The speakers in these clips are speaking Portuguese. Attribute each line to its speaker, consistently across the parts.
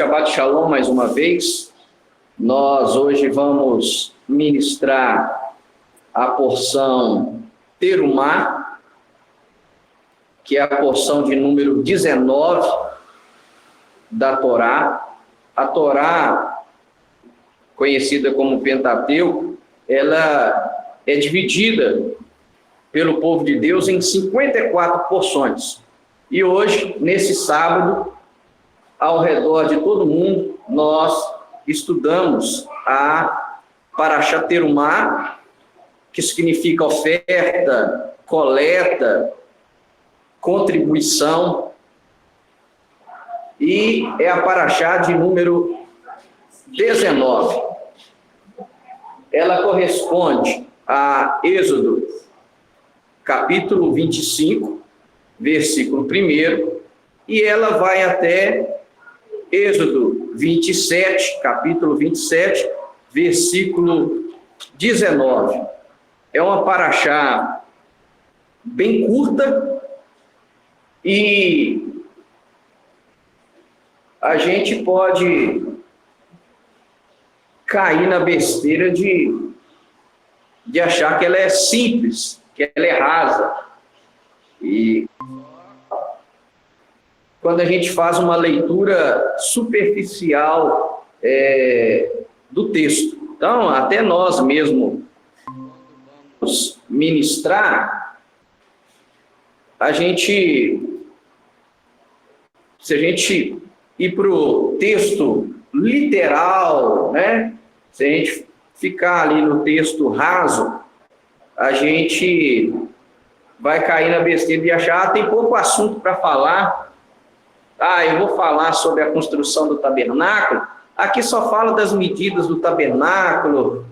Speaker 1: Shabbat Shalom mais uma vez. Nós hoje vamos ministrar a porção Terumá, que é a porção de número 19 da Torá. A Torá, conhecida como Pentateuco, ela é dividida pelo povo de Deus em 54 porções. E hoje, nesse sábado, ao redor de todo mundo, nós estudamos a Parashá Terumá, que significa oferta, coleta, contribuição, e é a Parashá de número 19. Ela corresponde a Êxodo, capítulo 25, versículo 1, e ela vai até Êxodo 27, capítulo 27, versículo 19. É uma parashá bem curta e a gente pode cair na besteira de achar que ela é simples, que ela é rasa. E quando a gente faz uma leitura superficial do texto. Então, até nós mesmos vamos ministrar, se a gente ir para o texto literal, né? Se a gente ficar ali no texto raso, a gente vai cair na besteira de achar, tem pouco assunto para falar. Eu vou falar sobre a construção do tabernáculo. Aqui só fala das medidas do tabernáculo,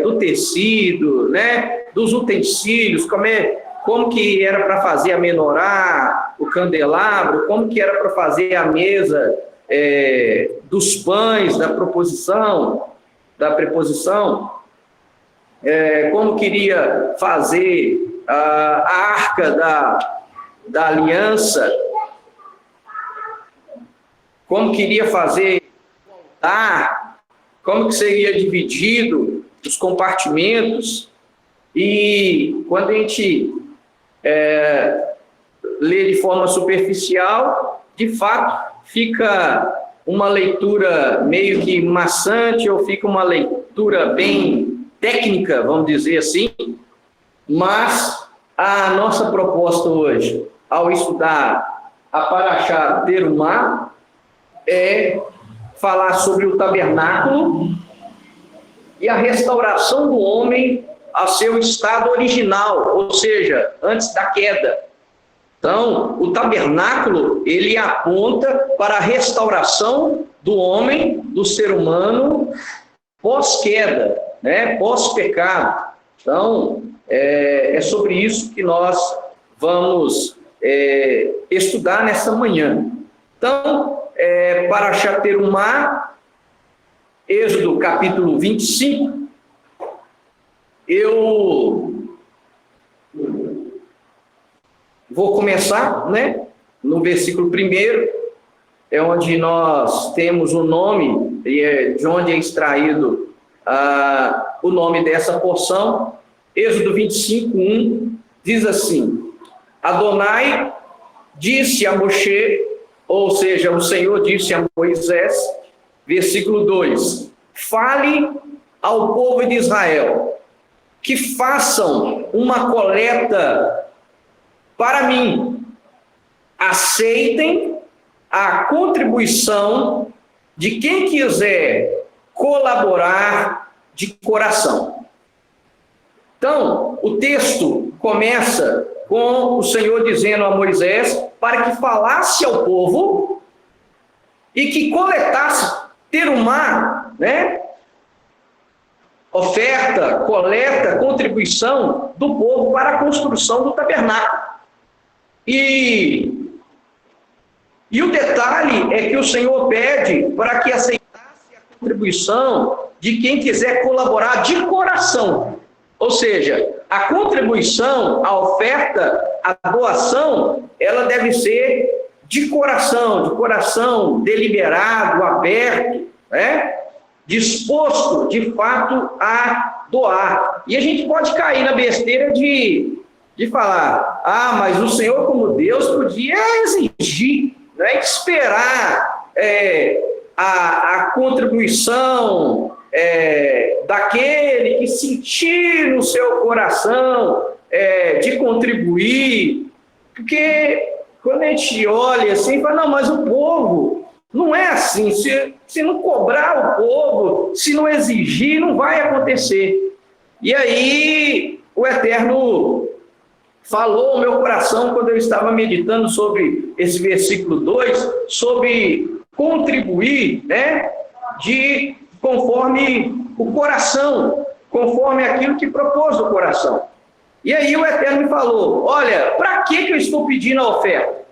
Speaker 1: do tecido, né? Dos utensílios, como que era para fazer a menorá, o candelabro, como que era para fazer a mesa dos pães, da preposição, como queria fazer a arca da aliança, como queria fazer o altar, como que seria dividido os compartimentos. E quando a gente lê de forma superficial, de fato, fica uma leitura meio que maçante, ou fica uma leitura bem técnica, vamos dizer assim. Mas a nossa proposta hoje, ao estudar a Parashá Terumá, é falar sobre o tabernáculo e a restauração do homem ao seu estado original, ou seja, antes da queda. Então, o tabernáculo, ele aponta para a restauração do homem, do ser humano, pós-queda, né? Pós-pecado. Então, é sobre isso que nós vamos estudar nessa manhã. Então, Parashá Terumá, Êxodo capítulo 25, eu vou começar, né, no versículo 1, é onde nós temos o nome, de onde é extraído o nome dessa porção. Êxodo 25, 1, diz assim: Adonai disse a Moshe, ou seja, o Senhor disse a Moisés, versículo 2, fale ao povo de Israel, que façam uma coleta para mim, aceitem a contribuição de quem quiser colaborar de coração. Então, o texto começa com o Senhor dizendo a Moisés para que falasse ao povo e que coletasse terumá, né? Oferta, coleta, contribuição do povo para a construção do tabernáculo. E o detalhe é que o Senhor pede para que aceitasse a contribuição de quem quiser colaborar de coração. Ou seja, a contribuição, a oferta, a doação, ela deve ser de coração deliberado, aberto, né? Disposto, de fato, a doar. E a gente pode cair na besteira de falar, mas o Senhor, como Deus, podia exigir, né? Esperar a contribuição daquele que sentir no seu coração de contribuir, porque quando a gente olha assim, fala, não, mas o povo não é assim, se não cobrar o povo, se não exigir, não vai acontecer. E aí o Eterno falou ao meu coração, quando eu estava meditando sobre esse versículo 2, sobre contribuir, né, conforme o coração, conforme aquilo que propôs o coração. E aí o Eterno me falou, olha, para que eu estou pedindo a oferta?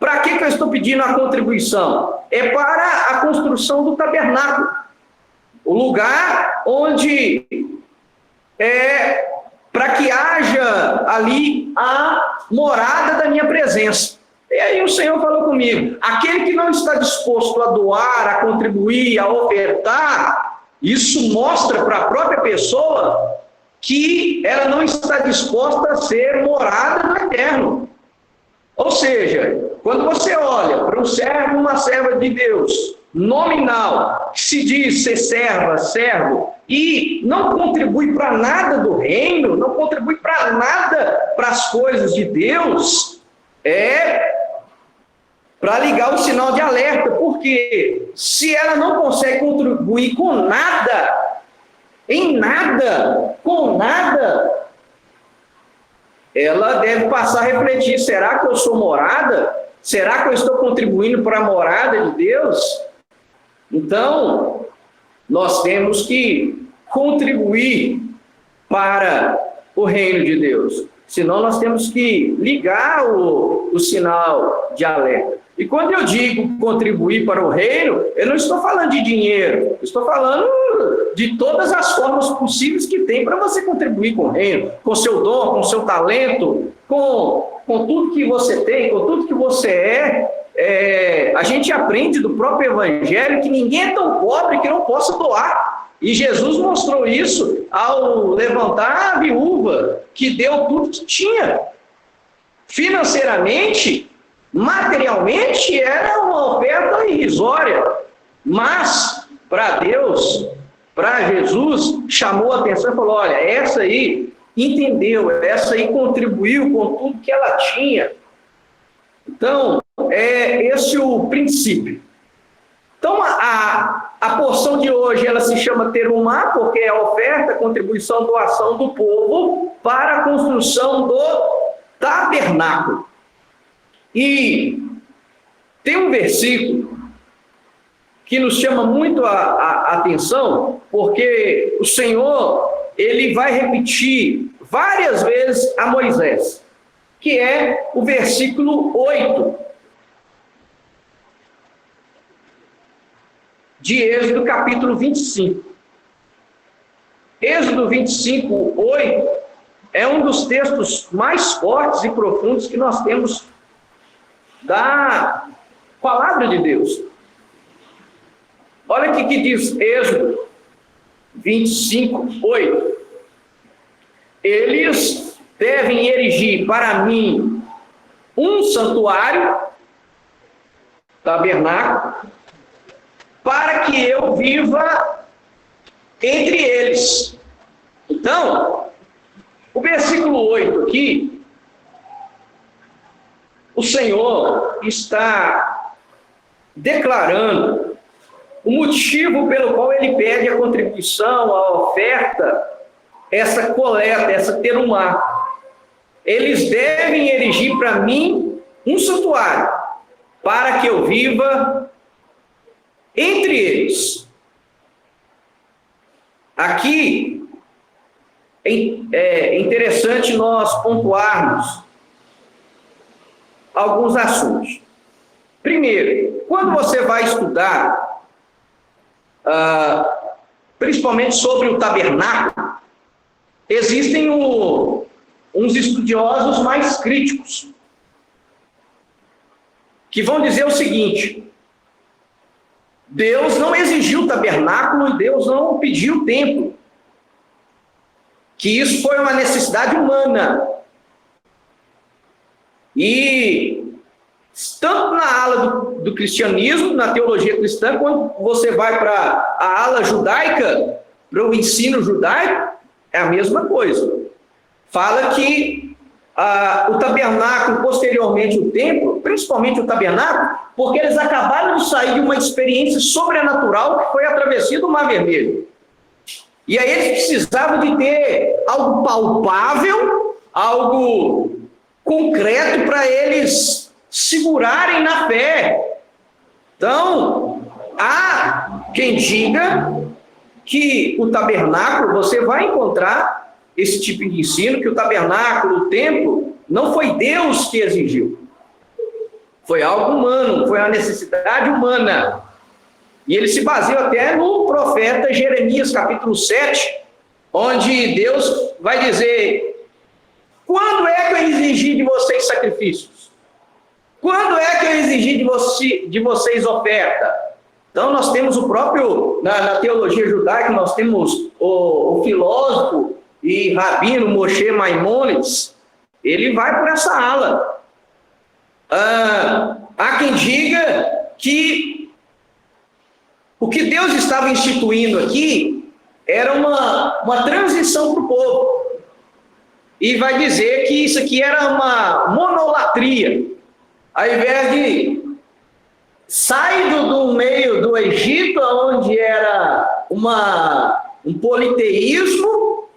Speaker 1: Para que eu estou pedindo a contribuição? É para a construção do tabernáculo, o lugar onde para que haja ali a morada da minha presença. E aí o Senhor falou comigo, aquele que não está disposto a doar, a contribuir, a ofertar, isso mostra para a própria pessoa que ela não está disposta a ser morada do Eterno. Ou seja, quando você olha para um servo, uma serva de Deus, nominal, que se diz ser servo, e não contribui para nada do reino, não contribui para nada para as coisas de Deus, para ligar o sinal de alerta, porque se ela não consegue contribuir com nada, em nada, com nada, ela deve passar a refletir, será que eu sou morada? Será que eu estou contribuindo para a morada de Deus? Então, nós temos que contribuir para o reino de Deus. Senão, nós temos que ligar o sinal de alerta. E quando eu digo contribuir para o reino, eu não estou falando de dinheiro, eu estou falando de todas as formas possíveis que tem para você contribuir com o reino, com seu dom, com seu talento, com tudo que você tem, com tudo que você a gente aprende do próprio Evangelho que ninguém é tão pobre que não possa doar. E Jesus mostrou isso ao levantar a viúva, que deu tudo que tinha. Financeiramente, materialmente, era uma oferta irrisória. Mas, para Deus, para Jesus, chamou a atenção e falou, olha, essa aí entendeu, essa aí contribuiu com tudo que ela tinha. Então, é esse o princípio. Então, a porção de hoje, ela se chama terumá, porque é a oferta, contribuição, doação do povo para a construção do tabernáculo. E tem um versículo que nos chama muito a atenção, porque o Senhor, ele vai repetir várias vezes a Moisés, que é o versículo 8 de Êxodo capítulo 25. Êxodo 25, 8 é um dos textos mais fortes e profundos que nós temos da palavra de Deus. Olha o que diz Êxodo 25, 8. Eles devem erigir para mim um santuário, tabernáculo, para que eu viva entre eles. Então, o versículo 8 aqui, o Senhor está declarando o motivo pelo qual ele pede a contribuição, a oferta, essa coleta, essa terumá. Eles devem erigir para mim um santuário, para que eu viva entre eles. Aqui é interessante nós pontuarmos alguns assuntos. Primeiro, quando você vai estudar, principalmente sobre o tabernáculo, existem uns estudiosos mais críticos, que vão dizer o seguinte: Deus não exigiu o tabernáculo e Deus não pediu o templo, que isso foi uma necessidade humana. E tanto na ala do cristianismo, na teologia cristã, quando você vai para a ala judaica, para o ensino judaico, é a mesma coisa. Fala que o tabernáculo, posteriormente o templo, principalmente o tabernáculo, porque eles acabaram de sair de uma experiência sobrenatural que foi a travessia do Mar Vermelho. E aí eles precisavam de ter algo palpável, algo concreto para eles segurarem na fé. Então, há quem diga que o tabernáculo, você vai encontrar esse tipo de ensino, que o tabernáculo, o templo, não foi Deus que exigiu. Foi algo humano, foi uma necessidade humana. E ele se baseia até no profeta Jeremias, capítulo 7, onde Deus vai dizer: quando é que eu exigi de vocês sacrifícios? Quando é que eu exigi de vocês oferta? Então nós temos o próprio, na teologia judaica, nós temos o filósofo e rabino Moshe Maimônides. Ele vai por essa ala. Há quem diga que o que Deus estava instituindo aqui era uma transição para o povo. E vai dizer que isso aqui era uma monolatria. Ao invés de sair do meio do Egito, onde era um politeísmo,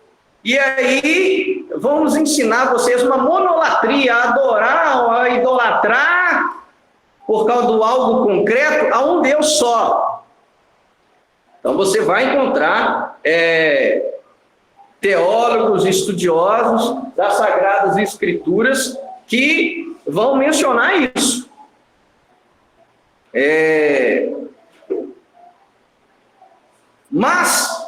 Speaker 1: e aí vamos ensinar vocês uma monolatria, a adorar, a idolatrar, por causa do algo concreto, a um Deus só. Então você vai encontrar teólogos, estudiosos das Sagradas Escrituras que vão mencionar isso. Mas,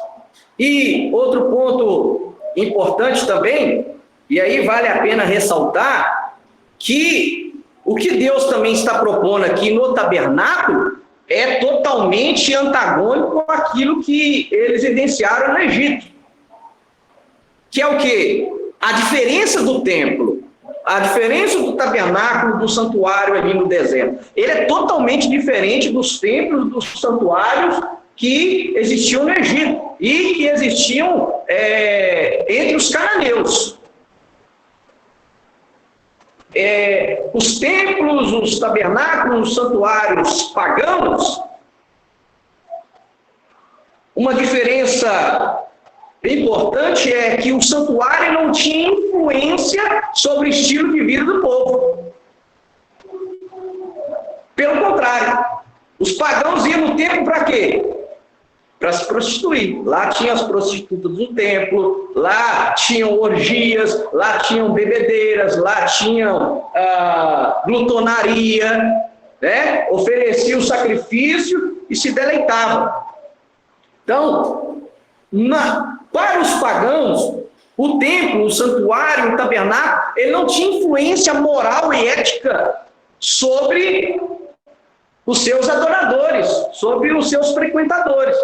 Speaker 1: e outro ponto importante também, e aí vale a pena ressaltar, que o que Deus também está propondo aqui no tabernáculo é totalmente antagônico àquilo que eles evidenciaram no Egito. Que é o quê? A diferença do templo, a diferença do tabernáculo, do santuário ali no deserto. Ele é totalmente diferente dos templos, dos santuários que existiam no Egito e que existiam entre os cananeus. Os templos, os tabernáculos, os santuários pagãos, uma diferença importante é que o santuário não tinha influência sobre o estilo de vida do povo. Pelo contrário, os pagãos iam no templo para quê? Para se prostituir. Lá tinham as prostitutas do templo, lá tinham orgias, lá tinham bebedeiras, lá tinham glutonaria, né? Ofereciam o sacrifício e se deleitavam. Então, para os pagãos, o templo, o santuário, o tabernáculo, ele não tinha influência moral e ética sobre os seus adoradores, sobre os seus frequentadores.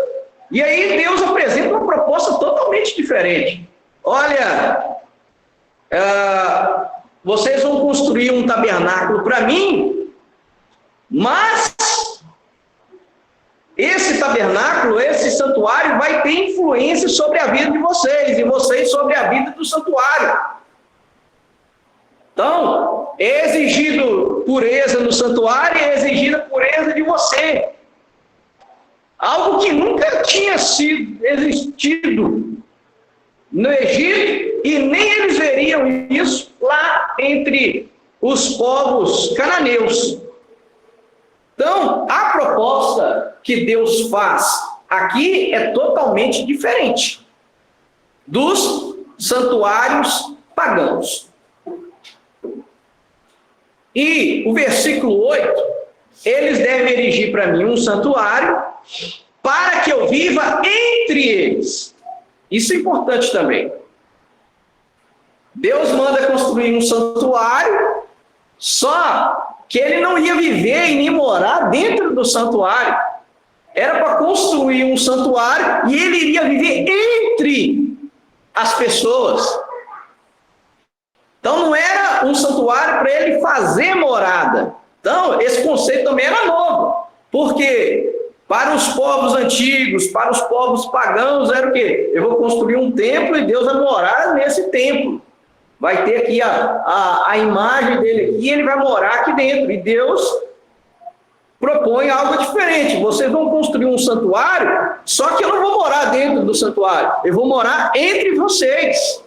Speaker 1: E aí Deus apresenta uma proposta totalmente diferente. Olha, vocês vão construir um tabernáculo para mim, mas esse tabernáculo, esse santuário vai ter influência sobre a vida de vocês, e vocês sobre a vida do santuário. Então, é exigido pureza no santuário, é exigida pureza de você. Algo que nunca tinha existido no Egito, e nem eles veriam isso lá entre os povos cananeus. Então, a proposta que Deus faz aqui é totalmente diferente dos santuários pagãos. E o versículo 8, eles devem erigir para mim um santuário para que eu viva entre eles. Isso é importante também. Deus manda construir um santuário Só que ele não ia viver e nem morar dentro do santuário. Era para construir um santuário e ele iria viver entre as pessoas. Então não era um santuário para ele fazer morada. Então esse conceito também era novo. Porque para os povos antigos, para os povos pagãos, era o quê? Eu vou construir um templo e Deus vai morar nesse templo. Vai ter aqui a imagem dele aqui e ele vai morar aqui dentro. E Deus propõe algo diferente. Vocês vão construir um santuário, só que eu não vou morar dentro do santuário. Eu vou morar entre vocês.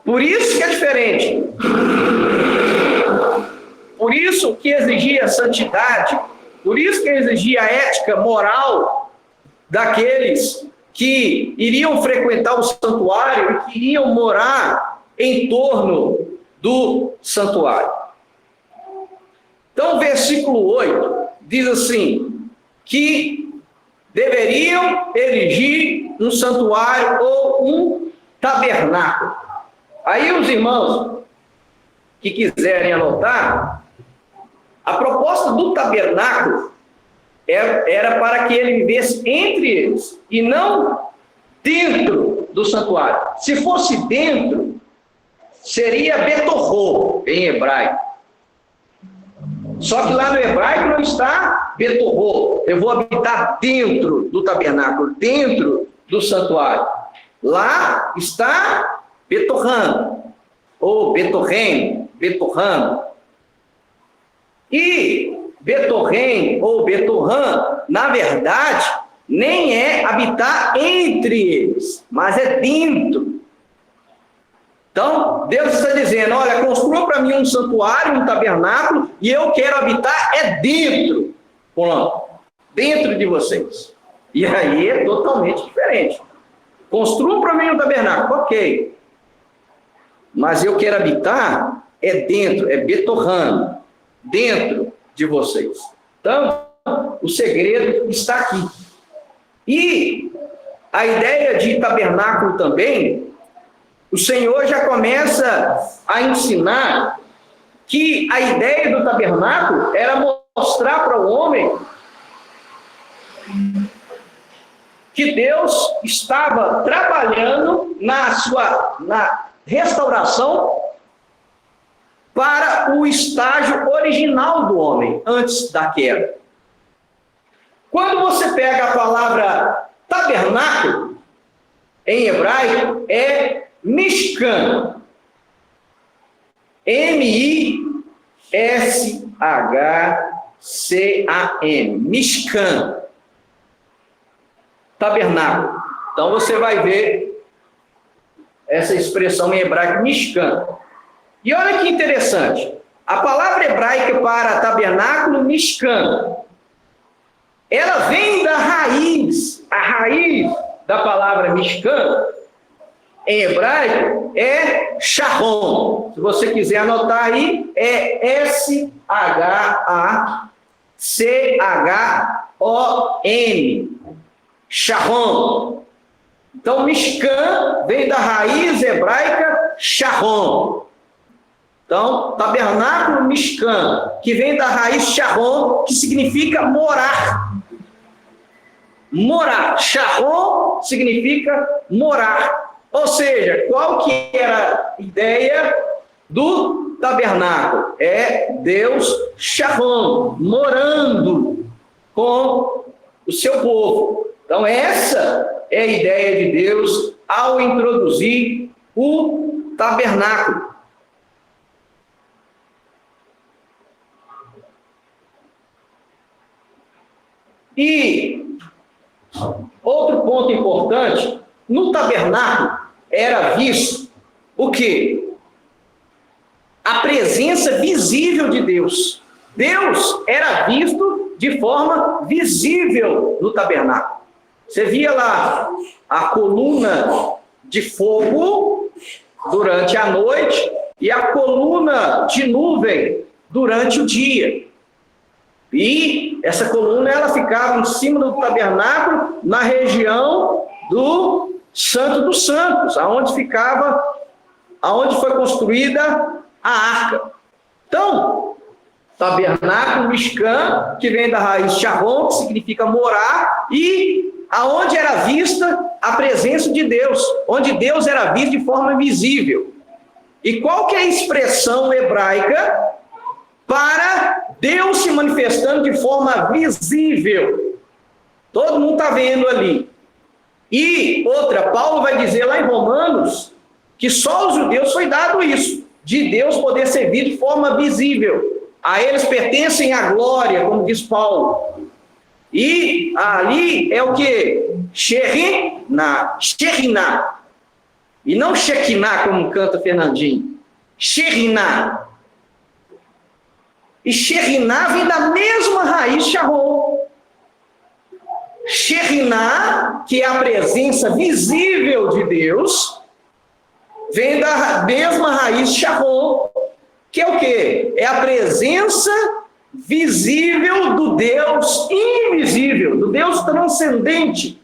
Speaker 1: Por isso que é diferente. Por isso que exigia santidade. Por isso que exigia a ética moral daqueles que iriam frequentar o santuário e que iriam morar em torno do santuário. Então, o versículo 8 diz assim, que deveriam erigir um santuário ou um tabernáculo. Aí os irmãos que quiserem anotar, a proposta do tabernáculo era para que ele vivesse entre eles e não dentro do santuário. Se fosse dentro, seria betorro em hebraico. Só que lá no hebraico não está betorro. Eu vou habitar dentro do tabernáculo, dentro do santuário. Lá está betorram, ou betorrem, betorram. E betorrem ou betorram, na verdade, nem é habitar entre eles, mas é dentro. Então, Deus está dizendo, olha, construa para mim um santuário, um tabernáculo, e eu quero habitar dentro, dentro de vocês. E aí é totalmente diferente. Construa para mim um tabernáculo, ok. Mas eu quero habitar dentro, betorram, dentro de vocês. Então, o segredo está aqui. E a ideia de tabernáculo também, o Senhor já começa a ensinar que a ideia do tabernáculo era mostrar para o homem que Deus estava trabalhando na restauração para o estágio original do homem, antes da queda. Quando você pega a palavra tabernáculo, em hebraico, é Mishkan. M-I-S-H-C-A-N. Mishkan. Tabernáculo. Então você vai ver essa expressão em hebraico, Mishkan. E olha que interessante. A palavra hebraica para tabernáculo, Mishkan, ela vem da raiz. A raiz da palavra Mishkan, em hebraico, é Sharon. Se você quiser anotar aí, é S-H-A-C-H-O-N. Sharon. Então, Mishkan vem da raiz hebraica Sharon. Então, tabernáculo Mishkan, que vem da raiz Sharon, que significa morar. Morar. Sharon significa morar. Ou seja, qual que era a ideia do tabernáculo? É Deus Sharon, morando com o seu povo. Então, essa é a ideia de Deus ao introduzir o tabernáculo. E outro ponto importante, no tabernáculo era visto o quê? A presença visível de Deus. Deus era visto de forma visível no tabernáculo. Você via lá a coluna de fogo durante a noite e a coluna de nuvem durante o dia. E essa coluna ela ficava em cima do tabernáculo, na região do Santo dos Santos, aonde foi construída a arca. Então, tabernáculo, Mishkan, que vem da raiz Sharon, que significa morar, e aonde era vista a presença de Deus, onde Deus era visto de forma visível. E qual que é a expressão hebraica para Deus se manifestando de forma visível? Todo mundo está vendo ali. E outra, Paulo vai dizer lá em Romanos que só aos judeus foi dado isso, de Deus poder ser visto de forma visível. A eles pertencem a glória, como diz Paulo. E ali é o que? Shekhinah. E não Shekinah, como canta Fernandinho. Shekhinah. E Shekhinah vem da mesma raiz Sharon. Shekhinah, que é a presença visível de Deus, vem da mesma raiz Sharon, que é o quê? É a presença visível do Deus invisível, do Deus transcendente.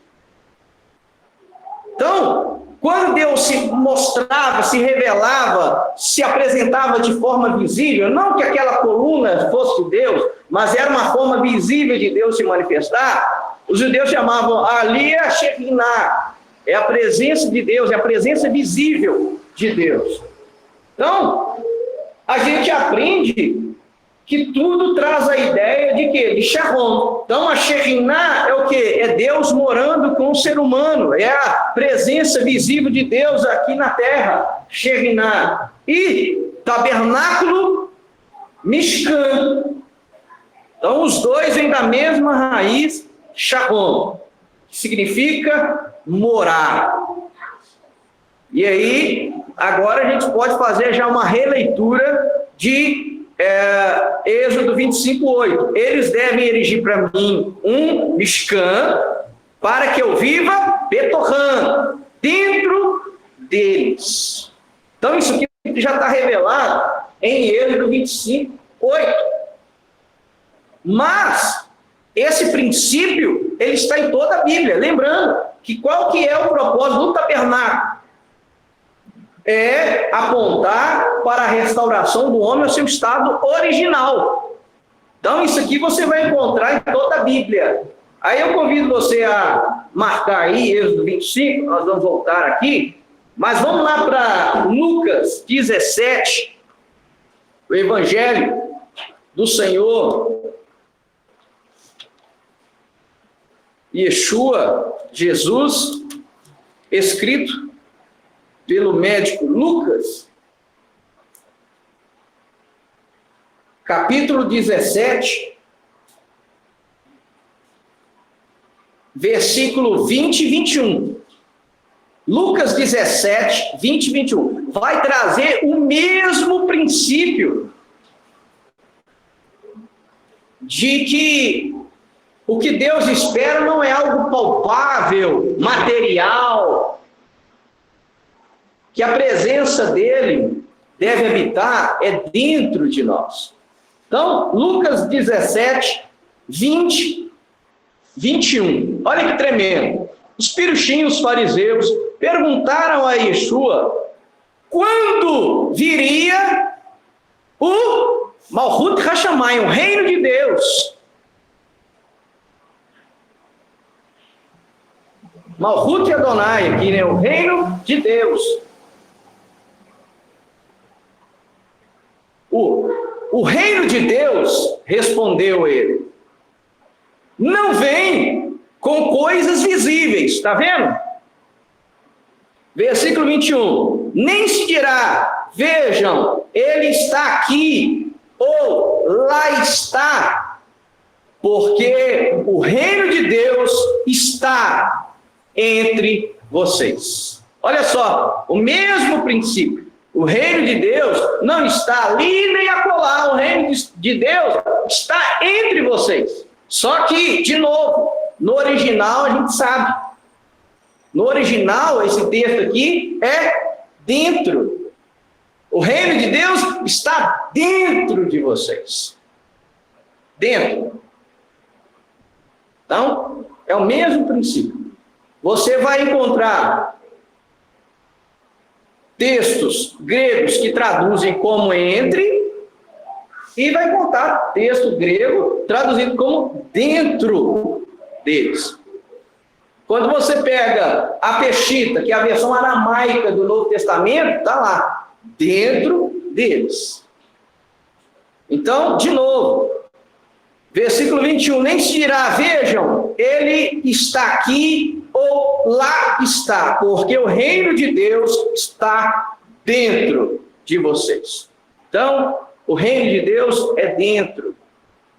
Speaker 1: Então, quando Deus se mostrava, se revelava, se apresentava de forma visível, não que aquela coluna fosse Deus, mas era uma forma visível de Deus se manifestar, os judeus chamavam ali a Shekhinah, é a presença de Deus, é a presença visível de Deus. Então, a gente aprende que tudo traz a ideia de quê? De Sharon. Então, a Shekhinah é o quê? É Deus morando com o ser humano. É a presença visível de Deus aqui na terra. Shekhinah. E tabernáculo, Mishkan. Então, os dois vêm da mesma raiz, Sharon, que significa morar. E aí, agora a gente pode fazer já uma releitura de Êxodo 25:8. Eles devem erigir para mim um Mishkan, para que eu viva Betorran, dentro deles. Então isso aqui já está revelado em Êxodo 25:8. Mas esse princípio, ele está em toda a Bíblia. Lembrando que qual que é o propósito do tabernáculo? É apontar para a restauração do homem ao seu estado original. Então, isso aqui você vai encontrar em toda a Bíblia. Aí eu convido você a marcar aí, Êxodo 25, nós vamos voltar aqui, mas vamos lá para Lucas 17, o Evangelho do Senhor Yeshua, Jesus, escrito pelo médico Lucas, capítulo 17, versículo 20 e 21. Lucas 17, 20 e 21. Vai trazer o mesmo princípio de que o que Deus espera não é algo palpável, material, que a presença dele deve habitar dentro de nós. Então, Lucas 17, 20, 21. Olha que tremendo. Os piruxinhos fariseus perguntaram a Yeshua quando viria o Malchut Hashamayim, o reino de Deus. Malchut Adonai, aqui, né? O reino de Deus. O reino de Deus, respondeu ele, não vem com coisas visíveis, está vendo? Versículo 21, nem se dirá, vejam, ele está aqui, ou lá está, porque o reino de Deus está entre vocês. Olha só, o mesmo princípio. O reino de Deus não está ali nem acolá. O reino de Deus está entre vocês. Só que, de novo, no original a gente sabe. No original, esse texto aqui é dentro. O reino de Deus está dentro de vocês. Dentro. Então, é o mesmo princípio. Você vai encontrar textos gregos que traduzem como entre, E vai contar texto grego traduzido como dentro deles. Quando você pega a Peshitta, que é a versão aramaica do Novo Testamento, está lá, dentro deles. Então, de novo, versículo 21, nem se dirá, vejam, ele está aqui ou lá está, porque o reino de Deus está dentro de vocês. Então, o reino de Deus é dentro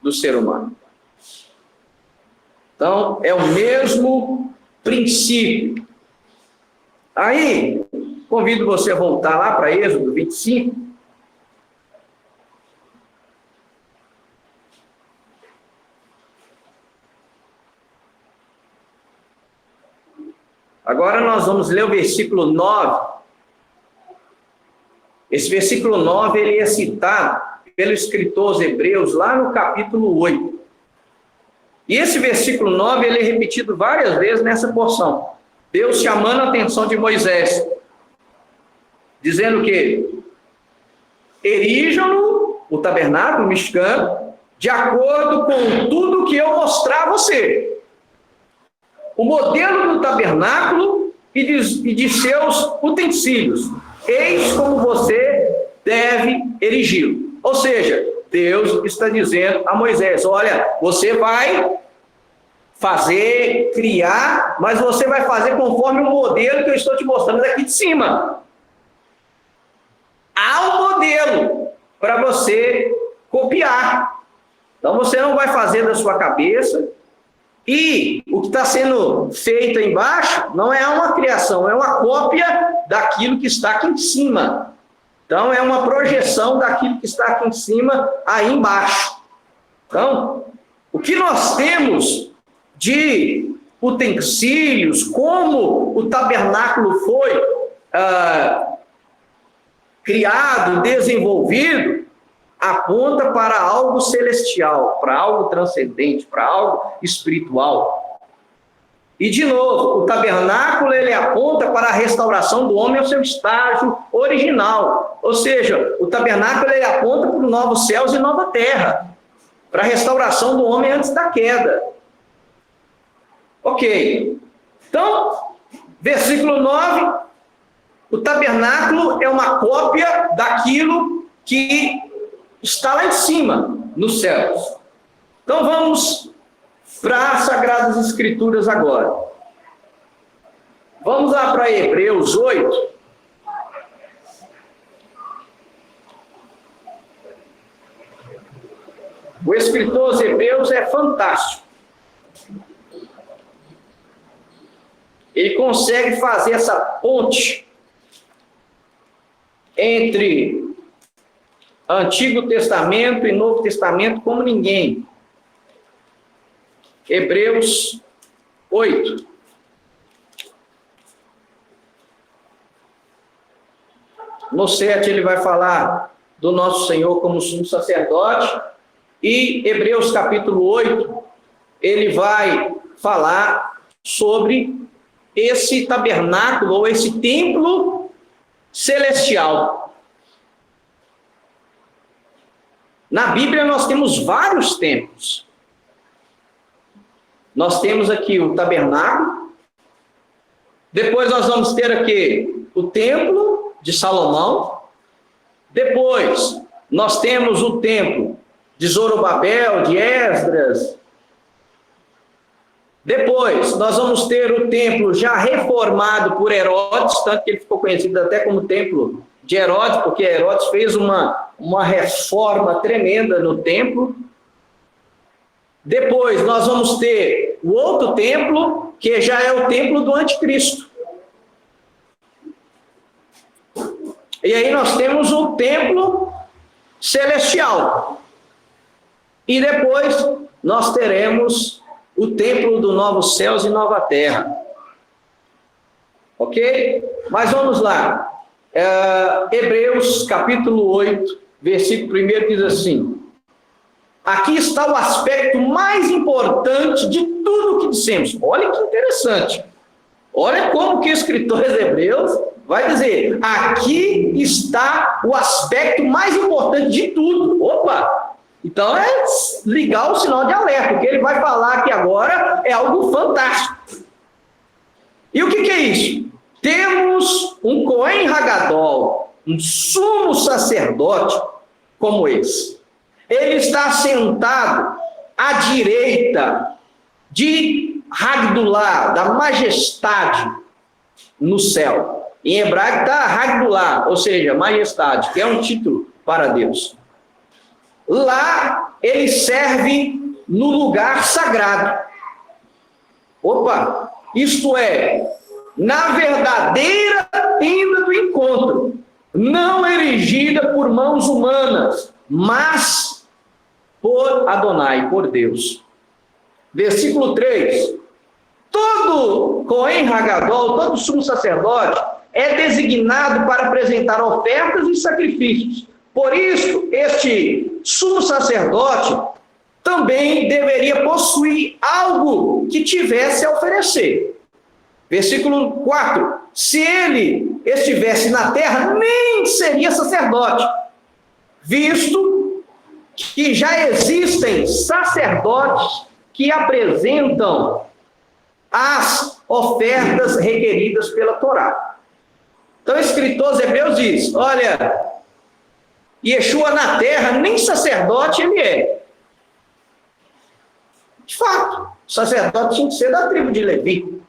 Speaker 1: do ser humano. Então, é o mesmo princípio. Aí, convido você a voltar lá para Êxodo 25. Agora nós vamos ler o versículo 9. Esse versículo 9 ele é citado pelo escritor aos Hebreus lá no capítulo 8. E esse versículo 9 ele é repetido várias vezes nessa porção. Deus chamando a atenção de Moisés, dizendo que erijam o tabernáculo, o Mishkan, de acordo com tudo que eu mostrar a você. O modelo do tabernáculo e de seus utensílios. Eis como você deve erigi-lo. Ou seja, Deus está dizendo a Moisés, olha, você vai fazer, criar, mas você vai fazer conforme o modelo que eu estou te mostrando aqui de cima. Há um modelo para você copiar. Então você não vai fazer da sua cabeça. E o que está sendo feito aí embaixo não é uma criação, é uma cópia daquilo que está aqui em cima. Então, é uma projeção daquilo que está aqui em cima, aí embaixo. Então, o que nós temos de utensílios, como o tabernáculo foi criado, desenvolvido, aponta para algo celestial, para algo transcendente, para algo espiritual. E, de novo, o tabernáculo ele aponta para a restauração do homem ao seu estágio original. Ou seja, o tabernáculo ele aponta para os novos céus e nova terra, para a restauração do homem antes da queda. Ok. Então, versículo 9, o tabernáculo é uma cópia daquilo que está lá em cima, nos céus. Então vamos para as Sagradas Escrituras agora. Vamos lá para Hebreus 8. O escritor aos Hebreus é fantástico. Ele consegue fazer essa ponte entre Antigo Testamento e Novo Testamento como ninguém. Hebreus 8. No 7 ele vai falar do nosso Senhor como sumo sacerdote. E Hebreus capítulo 8, ele vai falar sobre esse tabernáculo ou esse templo celestial. Na Bíblia nós temos vários templos. Nós temos aqui o tabernáculo. Depois nós vamos ter aqui o templo de Salomão. Depois nós temos o templo de Zorobabel, de Esdras. Depois nós vamos ter o templo já reformado por Herodes, tanto que ele ficou conhecido até como templo de Herodes, porque Herodes fez uma reforma tremenda no templo. Depois nós vamos ter o outro templo, que já é o templo do anticristo. E aí nós temos o templo celestial. E depois nós teremos o templo do novos céus e nova terra. Ok? Mas vamos lá. Hebreus capítulo 8, versículo 1 diz assim: aqui está o aspecto mais importante de tudo o que dissemos. Olha que interessante. Olha como que o escritor aos Hebreus vai dizer: aqui está o aspecto mais importante de tudo. Opa! Então é ligar o sinal de alerta. O que ele vai falar aqui agora é algo fantástico. E o que é isso? Temos um Cohen Hagadol, um sumo sacerdote como esse. Ele está sentado à direita de Hagdulá, da majestade no céu. Em hebraico está Hagdulá, ou seja, majestade, que é um título para Deus. Lá ele serve no lugar sagrado. Opa! Isto é, na verdadeira tenda do encontro, não erigida por mãos humanas, mas por Adonai, por Deus. Versículo 3. Todo Cohen Hagadol, todo sumo sacerdote, é designado para apresentar ofertas e sacrifícios. Por isso, este sumo sacerdote também deveria possuir algo que tivesse a oferecer. Versículo 4. Se ele estivesse na terra, nem seria sacerdote, visto que já existem sacerdotes que apresentam as ofertas requeridas pela Torá. Então, o escritor aos Hebreus diz, olha, Yeshua na terra, nem sacerdote ele é. De fato, o sacerdote tinha que ser da tribo de Levi.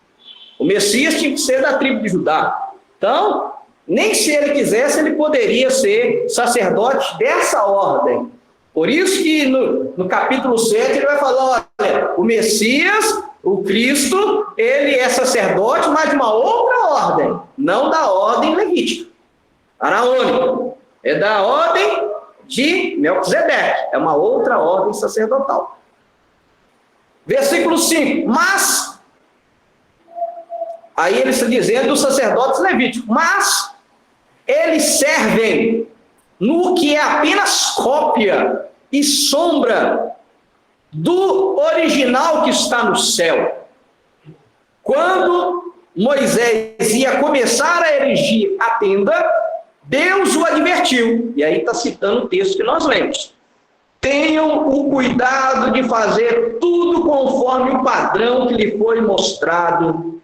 Speaker 1: O Messias tinha que ser da tribo de Judá. Então, nem se ele quisesse, ele poderia ser sacerdote dessa ordem. Por isso que no capítulo 7 ele vai falar, olha, o Messias, o Cristo, ele é sacerdote, mas de uma outra ordem, não da ordem levítica, araônica. É da ordem de Melquisedeque, é uma outra ordem sacerdotal. Versículo 5, mas, aí ele está dizendo dos sacerdotes levíticos, mas eles servem no que é apenas cópia e sombra do original que está no céu. Quando Moisés ia começar a erigir a tenda, Deus o advertiu, e aí está citando o texto que nós lemos. Tenham o cuidado de fazer tudo conforme o padrão que lhe foi mostrado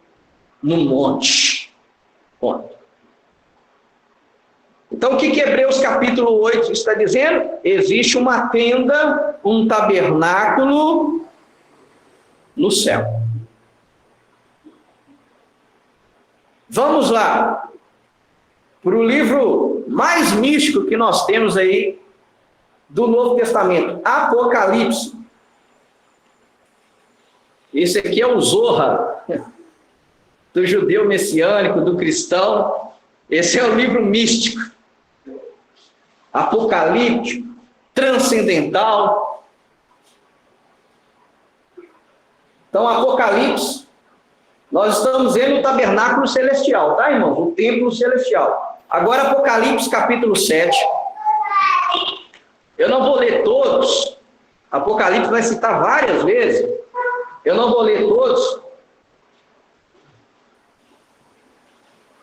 Speaker 1: no monte. Ponto. Então, o que Hebreus capítulo 8 está dizendo? Existe uma tenda, um tabernáculo no céu. Vamos lá para o livro mais místico que nós temos aí do Novo Testamento, Apocalipse. Esse aqui é o Zohar do judeu messiânico, do cristão. Esse é o livro místico, apocalíptico, transcendental. Então, Apocalipse, nós estamos vendo o tabernáculo celestial, tá, irmãos? O templo celestial. Agora, Apocalipse capítulo 7. Eu não vou ler todos. Apocalipse vai citar várias vezes. Eu não vou ler todos,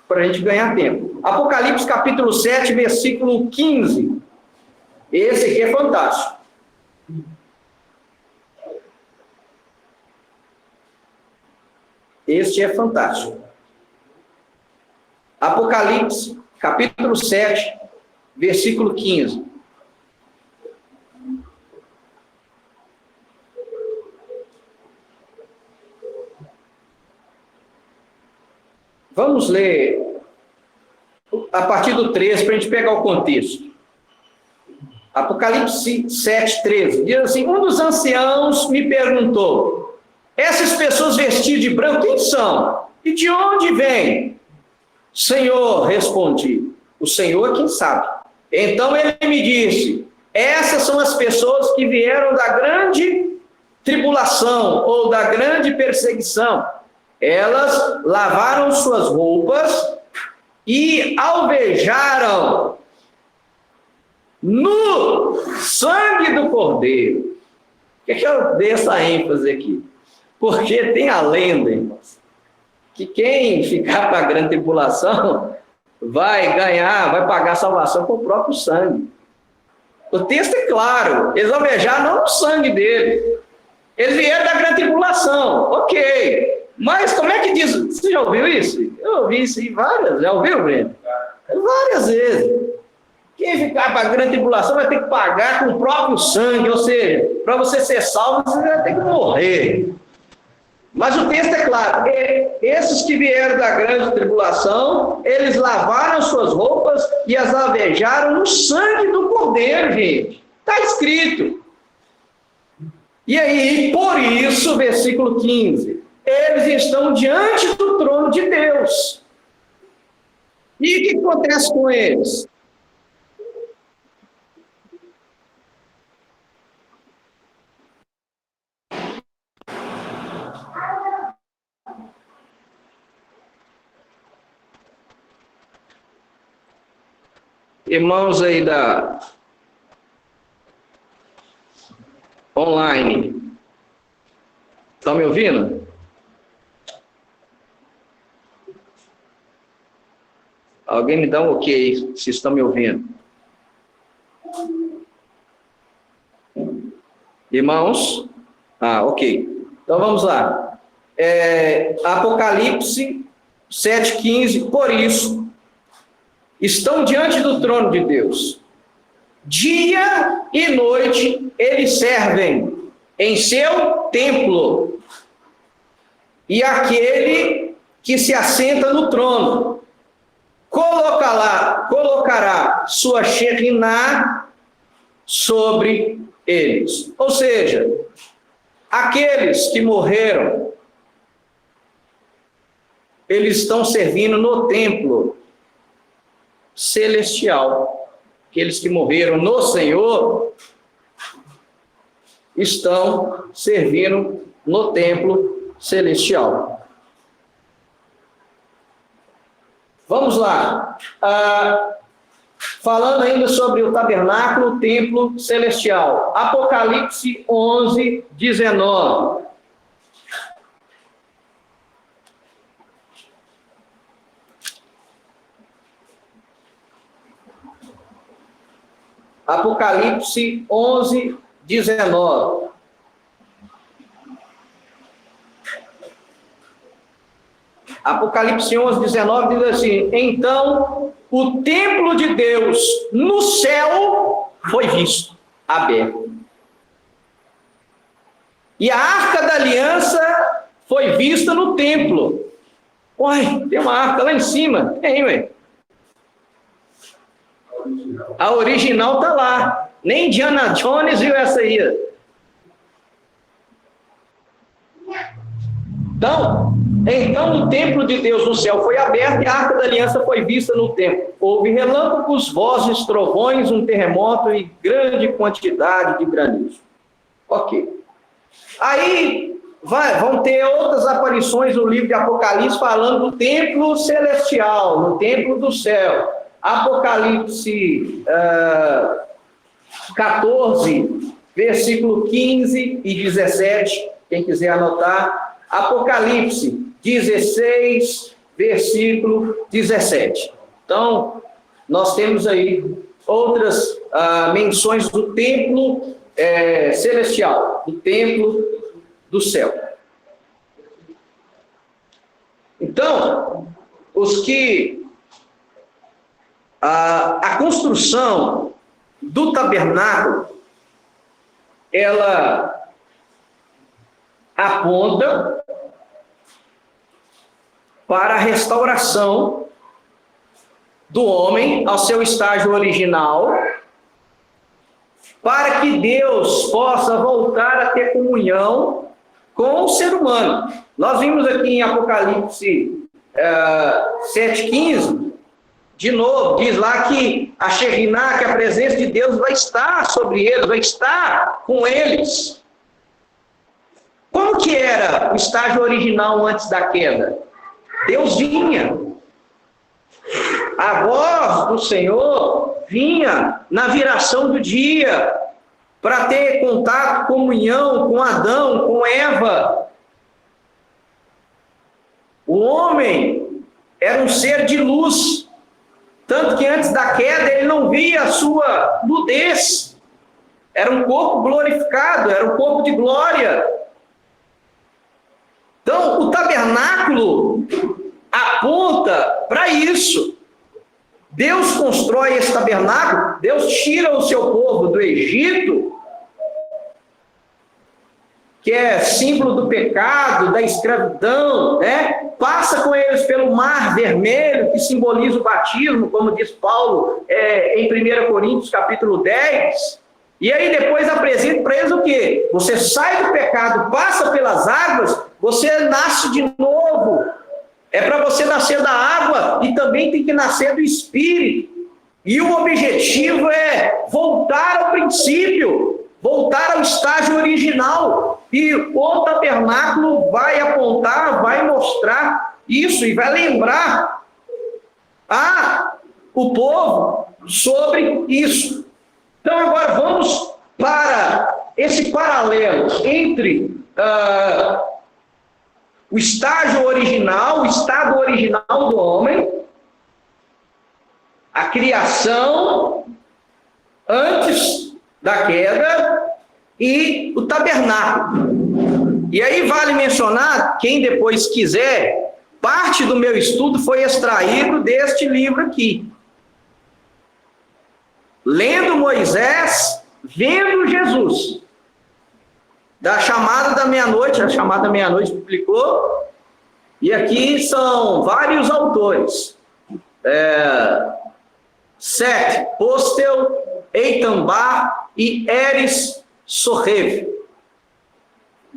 Speaker 1: para a gente ganhar tempo. Apocalipse capítulo 7, versículo 15. Esse aqui é fantástico. Este é fantástico. Apocalipse capítulo 7, versículo 15. Vamos ler a partir do 13, para a gente pegar o contexto. Apocalipse 7, 13. Diz assim, um dos anciãos me perguntou, essas pessoas vestidas de branco, quem são? E de onde vêm? Senhor, respondi, o Senhor é quem sabe. Então ele me disse, essas são as pessoas que vieram da grande tribulação, ou da grande perseguição. Elas lavaram suas roupas e alvejaram no sangue do Cordeiro. Por que eu dei essa ênfase aqui? Porque tem a lenda, irmãos, que quem ficar para a grande tribulação vai ganhar, vai pagar a salvação com o próprio sangue. O texto é claro, eles alvejaram não no sangue dele. Eles vieram da grande tribulação, ok. Mas como é que diz? Você já ouviu isso? Eu ouvi isso várias, já ouviu, Breno? Várias vezes. Quem ficar para a grande tribulação vai ter que pagar com o próprio sangue, ou seja, para você ser salvo, você vai ter que morrer. Mas o texto é claro, esses que vieram da grande tribulação, eles lavaram suas roupas e as alvejaram no sangue do Cordeiro, gente. Está escrito. E aí, por isso, versículo 15, eles estão diante do trono de Deus. E o que acontece com eles? Irmãos aí da online, estão me ouvindo? Alguém me dá um ok, se estão me ouvindo. Irmãos? Ok. Então vamos lá. Apocalipse 7,15. Por isso, estão diante do trono de Deus. Dia e noite eles servem em seu templo. E aquele que se assenta no trono colocará sua Shekinah sobre eles. Ou seja, aqueles que morreram, eles estão servindo no templo celestial. Aqueles que morreram no Senhor estão servindo no templo celestial. Vamos lá. Falando ainda sobre o tabernáculo, o templo celestial. Apocalipse 11, 19. Apocalipse 11, 19. Apocalipse 11, 19 diz assim: então o templo de Deus no céu foi visto, aberto. E a arca da aliança foi vista no templo. Uai, tem uma arca lá em cima. Tem, ué. A original está lá. Nem Indiana Jones viu essa aí. Então o templo de Deus no céu foi aberto e a arca da aliança foi vista no templo. Houve relâmpagos, vozes, trovões, um terremoto e grande quantidade de granizo. Ok. Aí vão ter outras aparições no livro de Apocalipse falando do templo celestial, no templo do céu. Apocalipse 14, versículo 15 e 17, quem quiser anotar. Apocalipse 16, versículo 17. Então, nós temos aí outras menções do templo celestial, do templo do céu. Então, a construção do tabernáculo, ela aponta para a restauração do homem ao seu estágio original, para que Deus possa voltar a ter comunhão com o ser humano. Nós vimos aqui em Apocalipse 7,15, de novo, diz lá que a Shekinah, que a presença de Deus vai estar sobre eles, vai estar com eles. Como que era o estágio original antes da queda? Deus vinha. A voz do Senhor vinha na viração do dia para ter contato, comunhão com Adão, com Eva. O homem era um ser de luz, tanto que antes da queda ele não via a sua nudez. era um corpo glorificado, era um corpo de glória. Então, o tabernáculo aponta para isso. Deus constrói esse tabernáculo, Deus tira o seu povo do Egito, que é símbolo do pecado, da escravidão, né? Passa com eles pelo Mar Vermelho, que simboliza o batismo, como diz Paulo em 1 Coríntios capítulo 10. E aí depois apresenta para eles o quê? Você sai do pecado, passa pelas águas, você nasce de novo. É para você nascer da água e também tem que nascer do Espírito. E o objetivo é voltar ao princípio, voltar ao estágio original. E o tabernáculo vai apontar, vai mostrar isso e vai lembrar o povo sobre isso. Então agora vamos para esse paralelo entre o estágio original, o estado original do homem, a criação antes da queda e o tabernáculo. E aí vale mencionar, quem depois quiser, parte do meu estudo foi extraído deste livro aqui. Lendo Moisés, vendo Jesus. Da chamada da meia-noite, a chamada da meia-noite publicou, e aqui são vários autores. Seth Postel, Eitan Bar e Eris Sorev.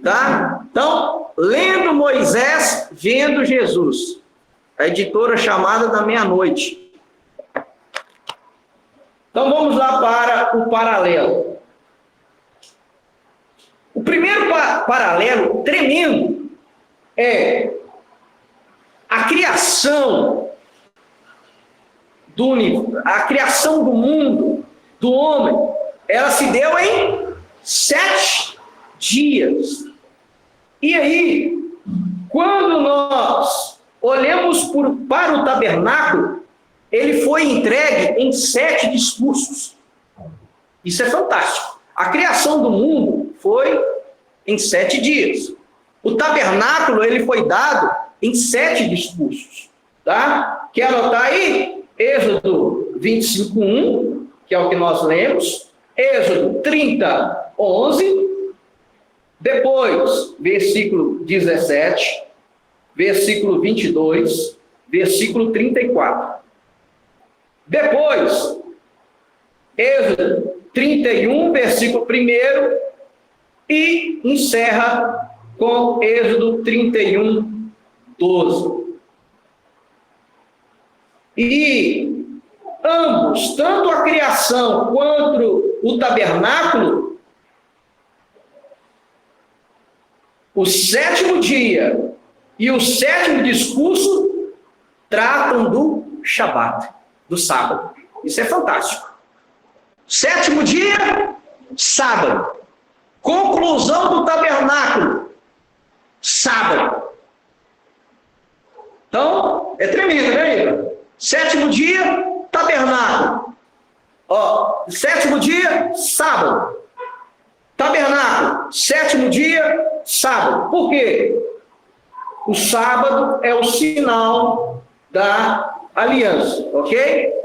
Speaker 1: Tá? Então, lendo Moisés, vendo Jesus. A editora Chamada da Meia-Noite. Então, vamos lá para o paralelo. O primeiro paralelo tremendo é a criação do mundo, do homem. Ela se deu em 7 dias. E aí, quando nós olhamos para o tabernáculo, ele foi entregue em 7 discursos. Isso é fantástico. A criação do mundo foi em 7 dias. O tabernáculo, ele foi dado em 7 discursos. Tá? Quer anotar aí? Êxodo 25:1, que é o que nós lemos. Êxodo 30:11. Depois, versículo 17. Versículo 22. Versículo 34. Depois, Êxodo 31, versículo 1, e encerra com Êxodo 31:12. E ambos, tanto a criação quanto o tabernáculo, o 7º dia e o 7º discurso tratam do Shabat, do sábado. Isso é fantástico. 7º dia, sábado. Conclusão do tabernáculo, sábado. Então, é tremendo, né, Igor? 7º dia, tabernáculo. 7º dia, sábado. Tabernáculo, 7º dia, sábado. Por quê? O sábado é o sinal da aliança, ok?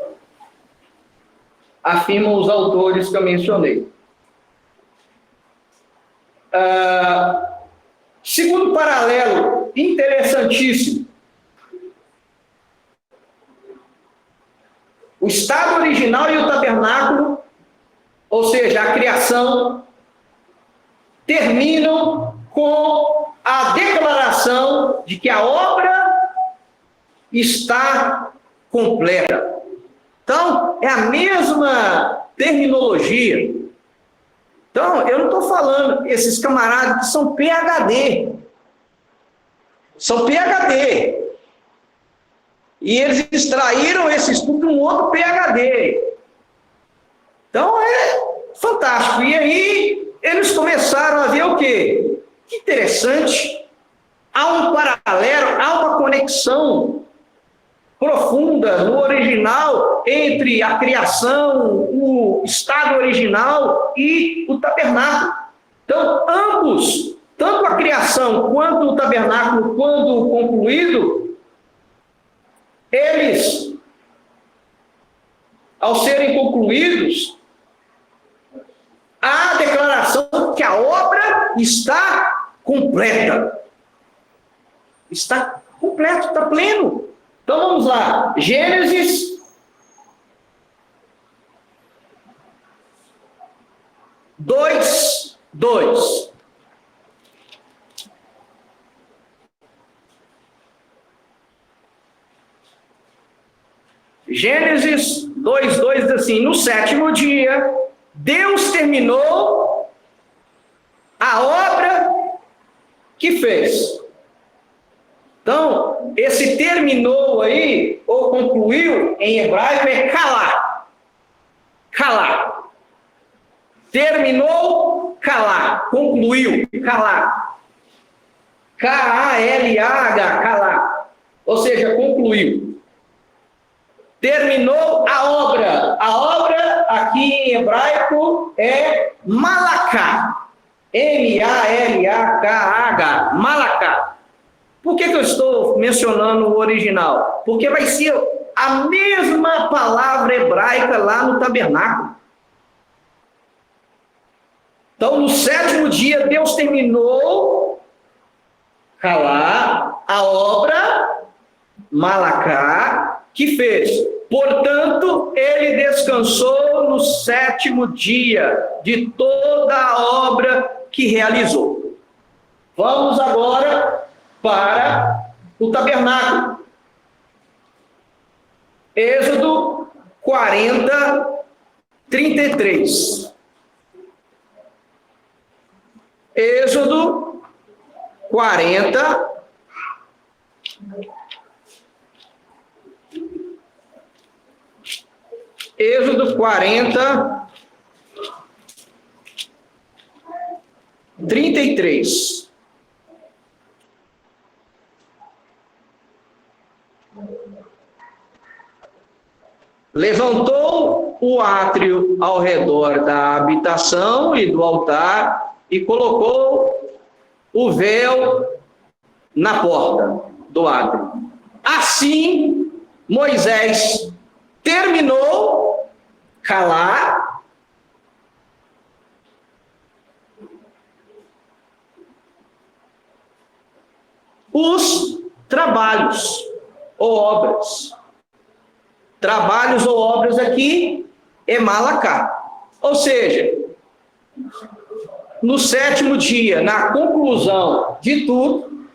Speaker 1: Afirmam os autores que eu mencionei. Segundo paralelo interessantíssimo. O estado original e o tabernáculo, ou seja, a criação, terminam com a declaração de que a obra está completa. Então, é a mesma terminologia. Então, eu não estou falando esses camaradas que são PhD. São PhD. E eles extraíram esse estudo de um outro PhD. Então, é fantástico. E aí, eles começaram a ver o quê? Que interessante. Há um paralelo, há uma conexão profunda no original entre a criação, o estado original e o tabernáculo. Então, ambos, tanto a criação quanto o tabernáculo, quando concluído, eles, ao serem concluídos, há a declaração que a obra está completa. Está completo, está pleno. Então vamos lá, Gênesis 2:2. Gênesis 2:2 diz assim: no sétimo dia, Deus terminou a obra que fez. Então, esse terminou aí, ou concluiu, em hebraico é kalah. Kalah. Terminou, kalah. Concluiu, kalah. K-A-L-A-H, kalah. Ou seja, concluiu. Terminou a obra. A obra, aqui em hebraico, é malaká. M-A-L-A-K-H, malaká. Por que eu estou mencionando o original? Porque vai ser a mesma palavra hebraica lá no tabernáculo. Então, no sétimo dia, Deus terminou, kalah, a obra, malaká, que fez. Portanto, ele descansou no sétimo dia de toda a obra que realizou. Vamos agora para o tabernáculo. Êxodo 40:33. Êxodo 40. Êxodo 40:33. Levantou o átrio ao redor da habitação e do altar e colocou o véu na porta do átrio. Assim, Moisés terminou, kalah, os trabalhos ou obras. Trabalhos ou obras aqui é malaká. Ou seja, no sétimo dia, na conclusão de tudo,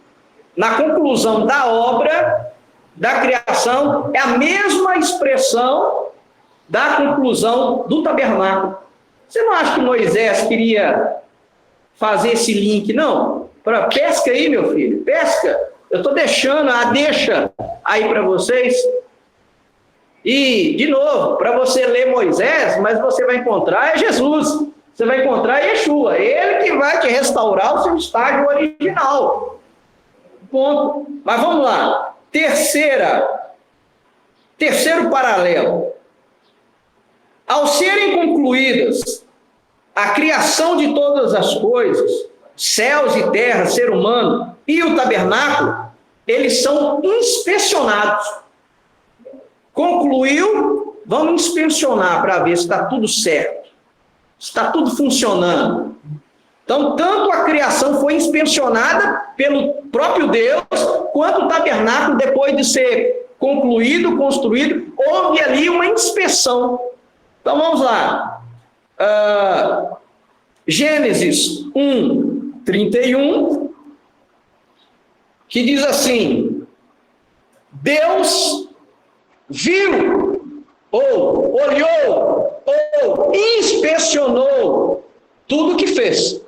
Speaker 1: na conclusão da obra, da criação, é a mesma expressão da conclusão do tabernáculo. Você não acha que Moisés queria fazer esse link, não? Para pesca aí, meu filho, pesca. Eu estou deixando a deixa aí para vocês. E, de novo, para você ler Moisés, mas você vai encontrar é Jesus. Você vai encontrar Yeshua. Ele que vai te restaurar o seu estágio original. Ponto. Mas vamos lá. Terceiro paralelo. Ao serem concluídas a criação de todas as coisas, céus e terra, ser humano e o tabernáculo, eles são inspecionados. Concluiu, vamos inspecionar para ver se está tudo certo, se está tudo funcionando. Então, tanto a criação foi inspecionada pelo próprio Deus, quanto o tabernáculo, depois de ser concluído, construído, houve ali uma inspeção. Então, vamos lá. Gênesis 1:31, que diz assim: Deus viu, ou olhou, ou inspecionou tudo que fez.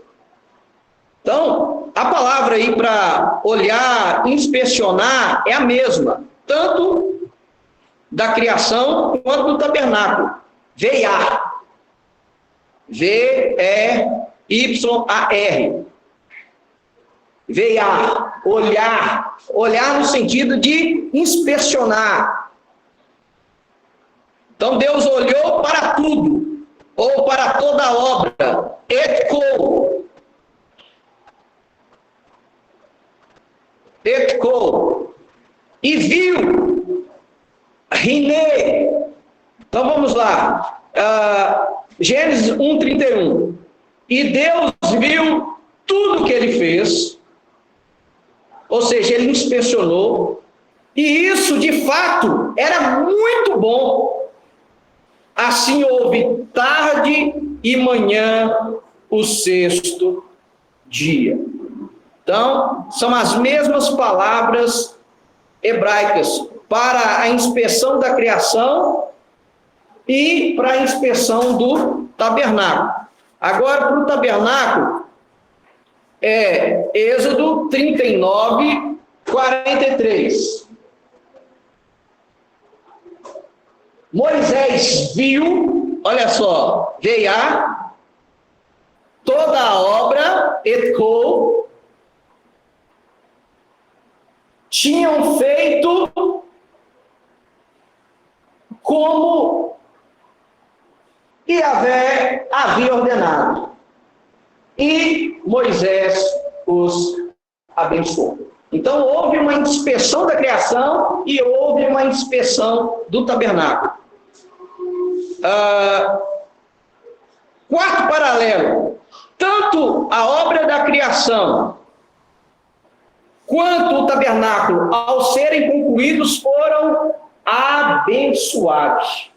Speaker 1: Então, a palavra aí para olhar, inspecionar é a mesma, tanto da criação quanto do tabernáculo. Veiar. V-E-Y-A-R. Veiar, olhar no sentido de inspecionar, Então Deus olhou para tudo, ou para toda a obra, etkou, e viu, Riné. Então vamos lá, Gênesis 1:31. E Deus viu tudo que ele fez, ou seja, ele inspecionou, e isso de fato era muito bom. Assim houve tarde e manhã o sexto dia. Então, são as mesmas palavras hebraicas para a inspeção da criação e para a inspeção do tabernáculo. Agora, para o tabernáculo, Êxodo 39, 43. Moisés viu, olha só, Veiá, toda a obra, etkou, tinham feito como Yahvé havia ordenado. E Moisés os abençoou. Então, houve uma inspeção da criação e houve uma inspeção do tabernáculo. Quarto paralelo. Tanto a obra da criação quanto o tabernáculo, ao serem concluídos, foram abençoados.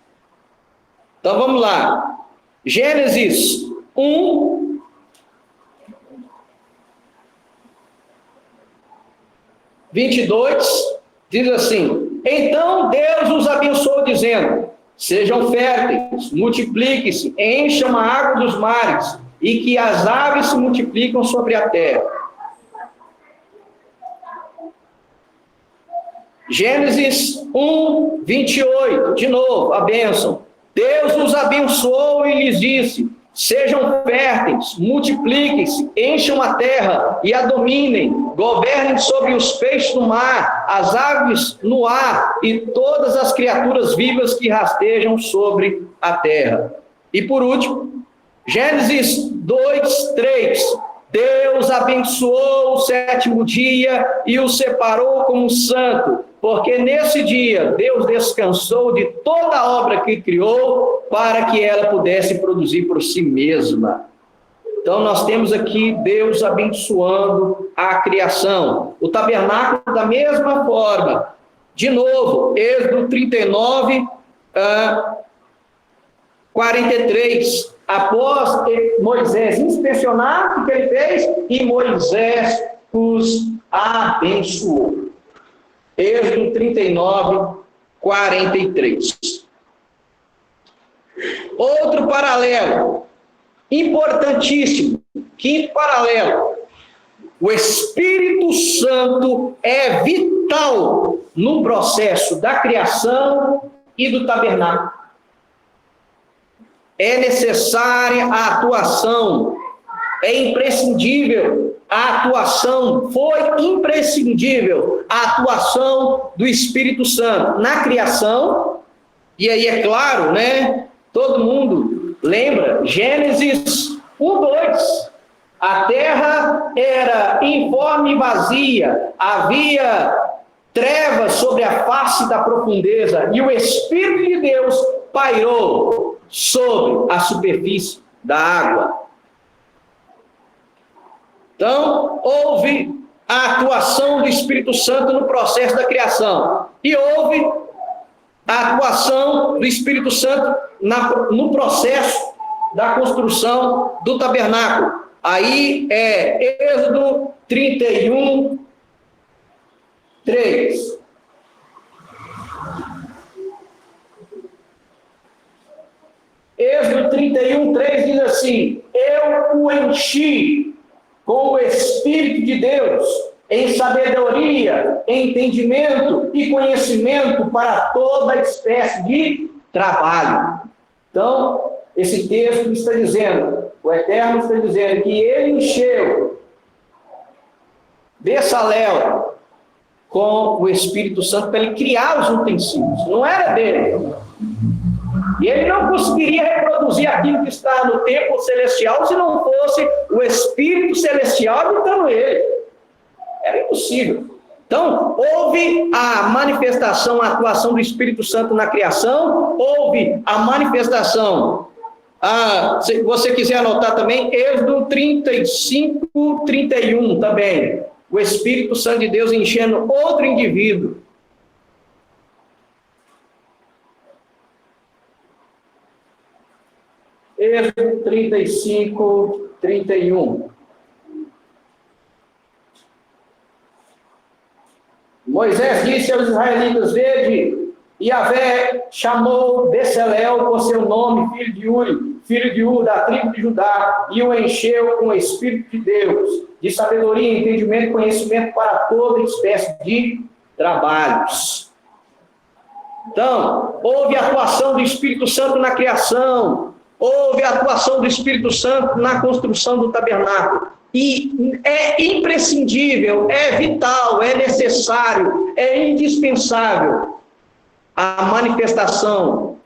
Speaker 1: Então, vamos lá. Gênesis 1, 22, diz assim: então Deus os abençoou, dizendo: sejam férteis, multipliquem-se, encham a água dos mares, e que as aves se multiplicam sobre a terra. Gênesis 1, 28, de novo, a bênção. Deus os abençoou e lhes disse: sejam férteis, multipliquem-se, encham a terra e a dominem, governem sobre os peixes do mar, as aves no ar e todas as criaturas vivas que rastejam sobre a terra. E por último, Gênesis 2, 3. Deus abençoou o sétimo dia e o separou como santo, porque nesse dia Deus descansou de toda a obra que criou para que ela pudesse produzir por si mesma. Então nós temos aqui Deus abençoando a criação. O tabernáculo da mesma forma. De novo, Êxodo 39, 43. Após Moisés inspecionar o que ele fez, e Moisés os abençoou. Êxodo 39, 43. Outro paralelo, importantíssimo, quinto paralelo. O Espírito Santo é vital no processo da criação e do tabernáculo. É necessária a atuação, é imprescindível a atuação, foi imprescindível a atuação do Espírito Santo na criação. E aí é claro, né? Todo mundo lembra, Gênesis 1, 2. A terra era informe e vazia, havia trevas sobre a face da profundeza, e o Espírito de Deus pairou sobre a superfície da água. Então, houve a atuação do Espírito Santo no processo da criação, e houve a atuação do Espírito Santo no processo da construção do tabernáculo. Aí é Êxodo 31, 3. Êxodo 31, 3 diz assim: eu o enchi com o Espírito de Deus, em sabedoria, entendimento e conhecimento para toda espécie de trabalho. Então, esse texto está dizendo, o Eterno está dizendo que ele encheu Bezalel com o Espírito Santo para ele criar os utensílios. Não era dele. E ele não conseguiria reproduzir aquilo que está no templo celestial se não fosse o Espírito Celestial habitando ele. Era impossível. Então, houve a manifestação, a atuação do Espírito Santo na criação, houve a manifestação, se você quiser anotar também, Êxodo 35, 31 também. O Espírito Santo de Deus enchendo outro indivíduo. Êxodo 35, 31. Moisés disse aos israelitas: vede, Yahvé chamou Bezalel por seu nome, filho de Uri, filho de Ur, da tribo de Judá, e o encheu com o Espírito de Deus, de sabedoria, entendimento e conhecimento para toda espécie de trabalhos. Então, houve a atuação do Espírito Santo na criação, houve a atuação do Espírito Santo na construção do tabernáculo. E é imprescindível, é vital, é necessário, é indispensável a manifestação,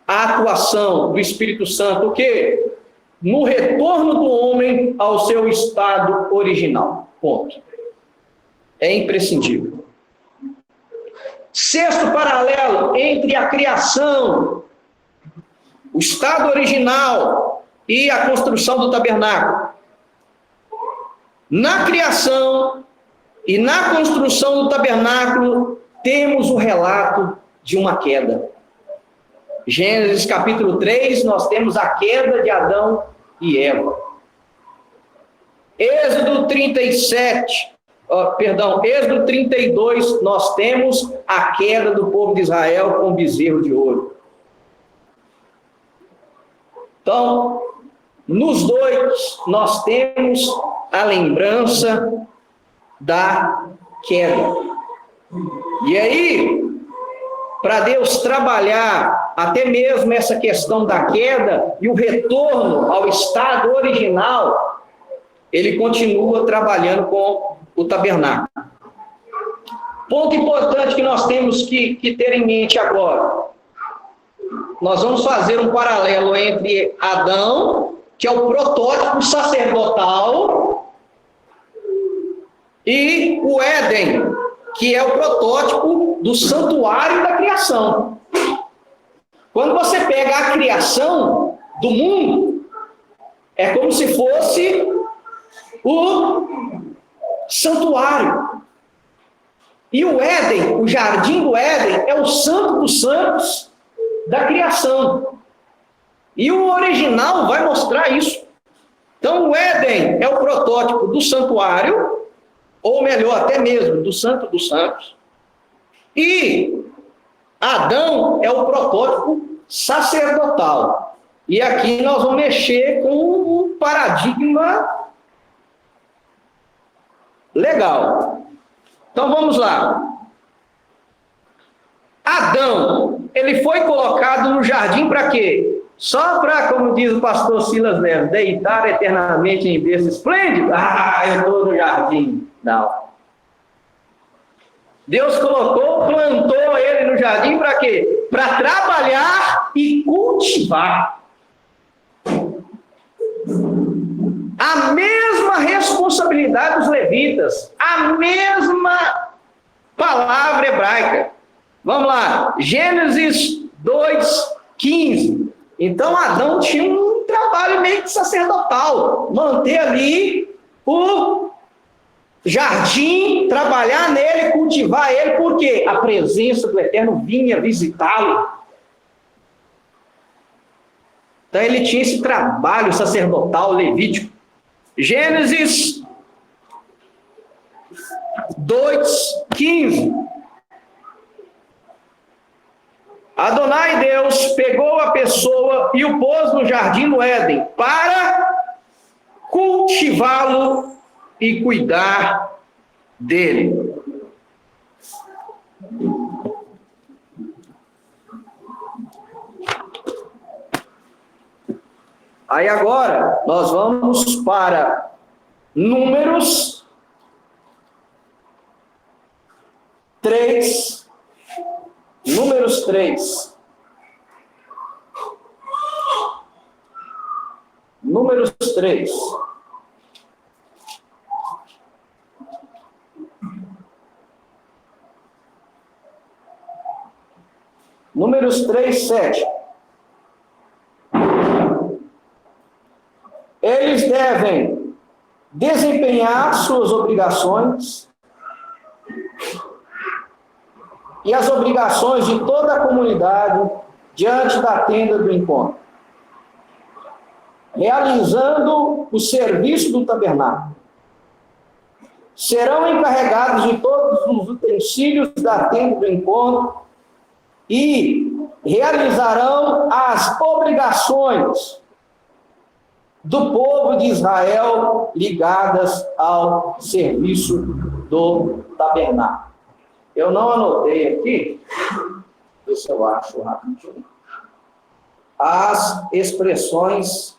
Speaker 1: a atuação do Espírito Santo, o quê? No retorno do homem ao seu estado original. Ponto. É imprescindível. Sexto paralelo entre a criação, o estado original e a construção do tabernáculo. Na criação e na construção do tabernáculo, temos o relato de uma queda. Gênesis capítulo 3, nós temos a queda de Adão e Eva. Êxodo 32, nós temos a queda do povo de Israel com o bezerro de ouro. Então, nos dois, nós temos a lembrança da queda. E aí, para Deus trabalhar até mesmo essa questão da queda e o retorno ao estado original, ele continua trabalhando com o tabernáculo. Ponto importante que nós temos que ter em mente agora. Nós vamos fazer um paralelo entre Adão, que é o protótipo sacerdotal, e o Éden, que é o protótipo do santuário da criação. Quando você pega a criação do mundo, é como se fosse o santuário. E o Éden, o jardim do Éden, é o santo dos santos da criação. E o original vai mostrar isso. Então, o Éden é o protótipo do santuário, ou melhor, até mesmo, do Santo dos Santos. E Adão é o protótipo sacerdotal. E aqui nós vamos mexer com um paradigma legal. Então, vamos lá. Adão, ele foi colocado no jardim para quê? Só para, como diz o pastor Silas Neves, deitar eternamente em berço esplêndido? Eu estou no jardim. Não. Deus plantou ele no jardim para quê? Para trabalhar e cultivar. A mesma responsabilidade dos levitas, a mesma palavra hebraica. Vamos lá, Gênesis 2:15. Então Adão tinha um trabalho meio que sacerdotal, manter ali o jardim, trabalhar nele, cultivar ele, porque a presença do Eterno vinha visitá-lo. Então ele tinha esse trabalho sacerdotal levítico. Gênesis 2:15. Adonai Deus pegou a pessoa e o pôs no jardim do Éden para cultivá-lo e cuidar dele. Aí agora nós vamos para Números 3. Números 3. Números 3. Números 3, 7. Eles devem desempenhar suas obrigações e as obrigações de toda a comunidade diante da tenda do encontro, realizando o serviço do tabernáculo. Serão encarregados de todos os utensílios da tenda do encontro e realizarão as obrigações do povo de Israel ligadas ao serviço do tabernáculo. Eu não anotei aqui, deixa eu acho rapidinho, as expressões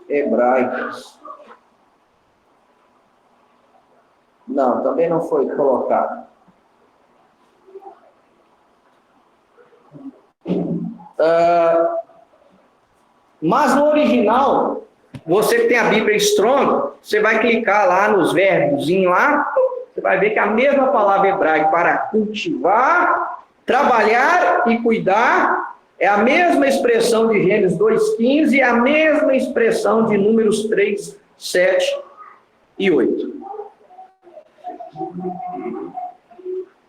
Speaker 1: hebraicas. Não, também não foi colocado. Mas no original, você que tem a Bíblia Strong, você vai clicar lá nos verbos lá, você vai ver que a mesma palavra hebraica para cultivar, trabalhar e cuidar é a mesma expressão de Gênesis 2,15 e a mesma expressão de Números 3, 7 e 8.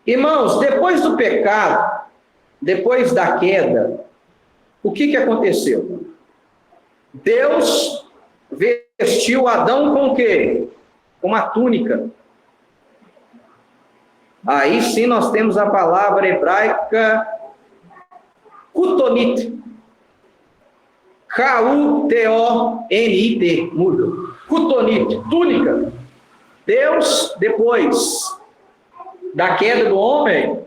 Speaker 1: Irmãos, depois do pecado, depois da queda, o que aconteceu? Deus vestiu Adão com o quê? Com uma túnica. Aí sim nós temos a palavra hebraica kutonit. K-U-T-O-N-I-T. Muda. Kutonit, túnica. Deus, depois da queda do homem,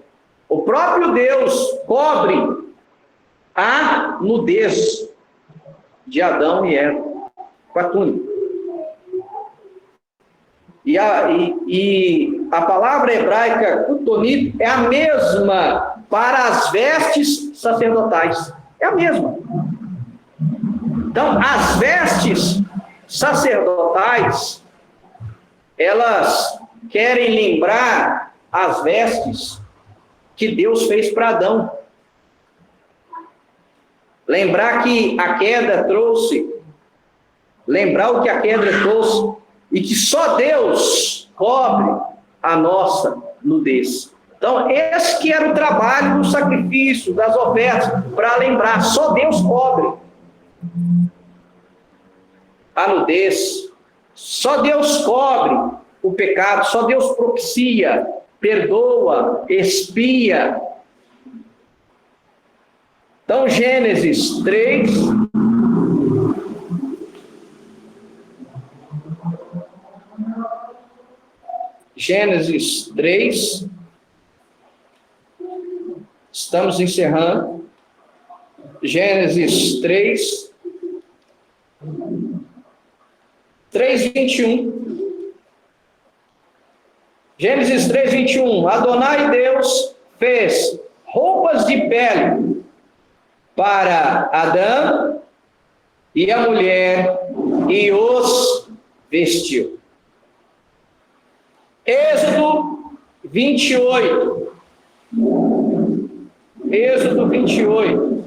Speaker 1: o próprio Deus cobre a nudez de Adão e Eva com a túnica. E a palavra hebraica kutonit é a mesma para as vestes sacerdotais. É a mesma. Então, as vestes sacerdotais, elas querem lembrar as vestes que Deus fez para Adão. Lembrar que a queda trouxe, lembrar o que a queda trouxe, e que só Deus cobre a nossa nudez. Então, esse que era o trabalho do sacrifício, das ofertas, para lembrar, só Deus cobre a nudez, só Deus cobre o pecado, só Deus propicia, perdoa, expia. Então, Gênesis 3, estamos encerrando. Gênesis 3, 21. Gênesis 3, 21. Adonai Deus fez roupas de pele para Adão e a mulher e os vestiu. Êxodo 28. Êxodo 28.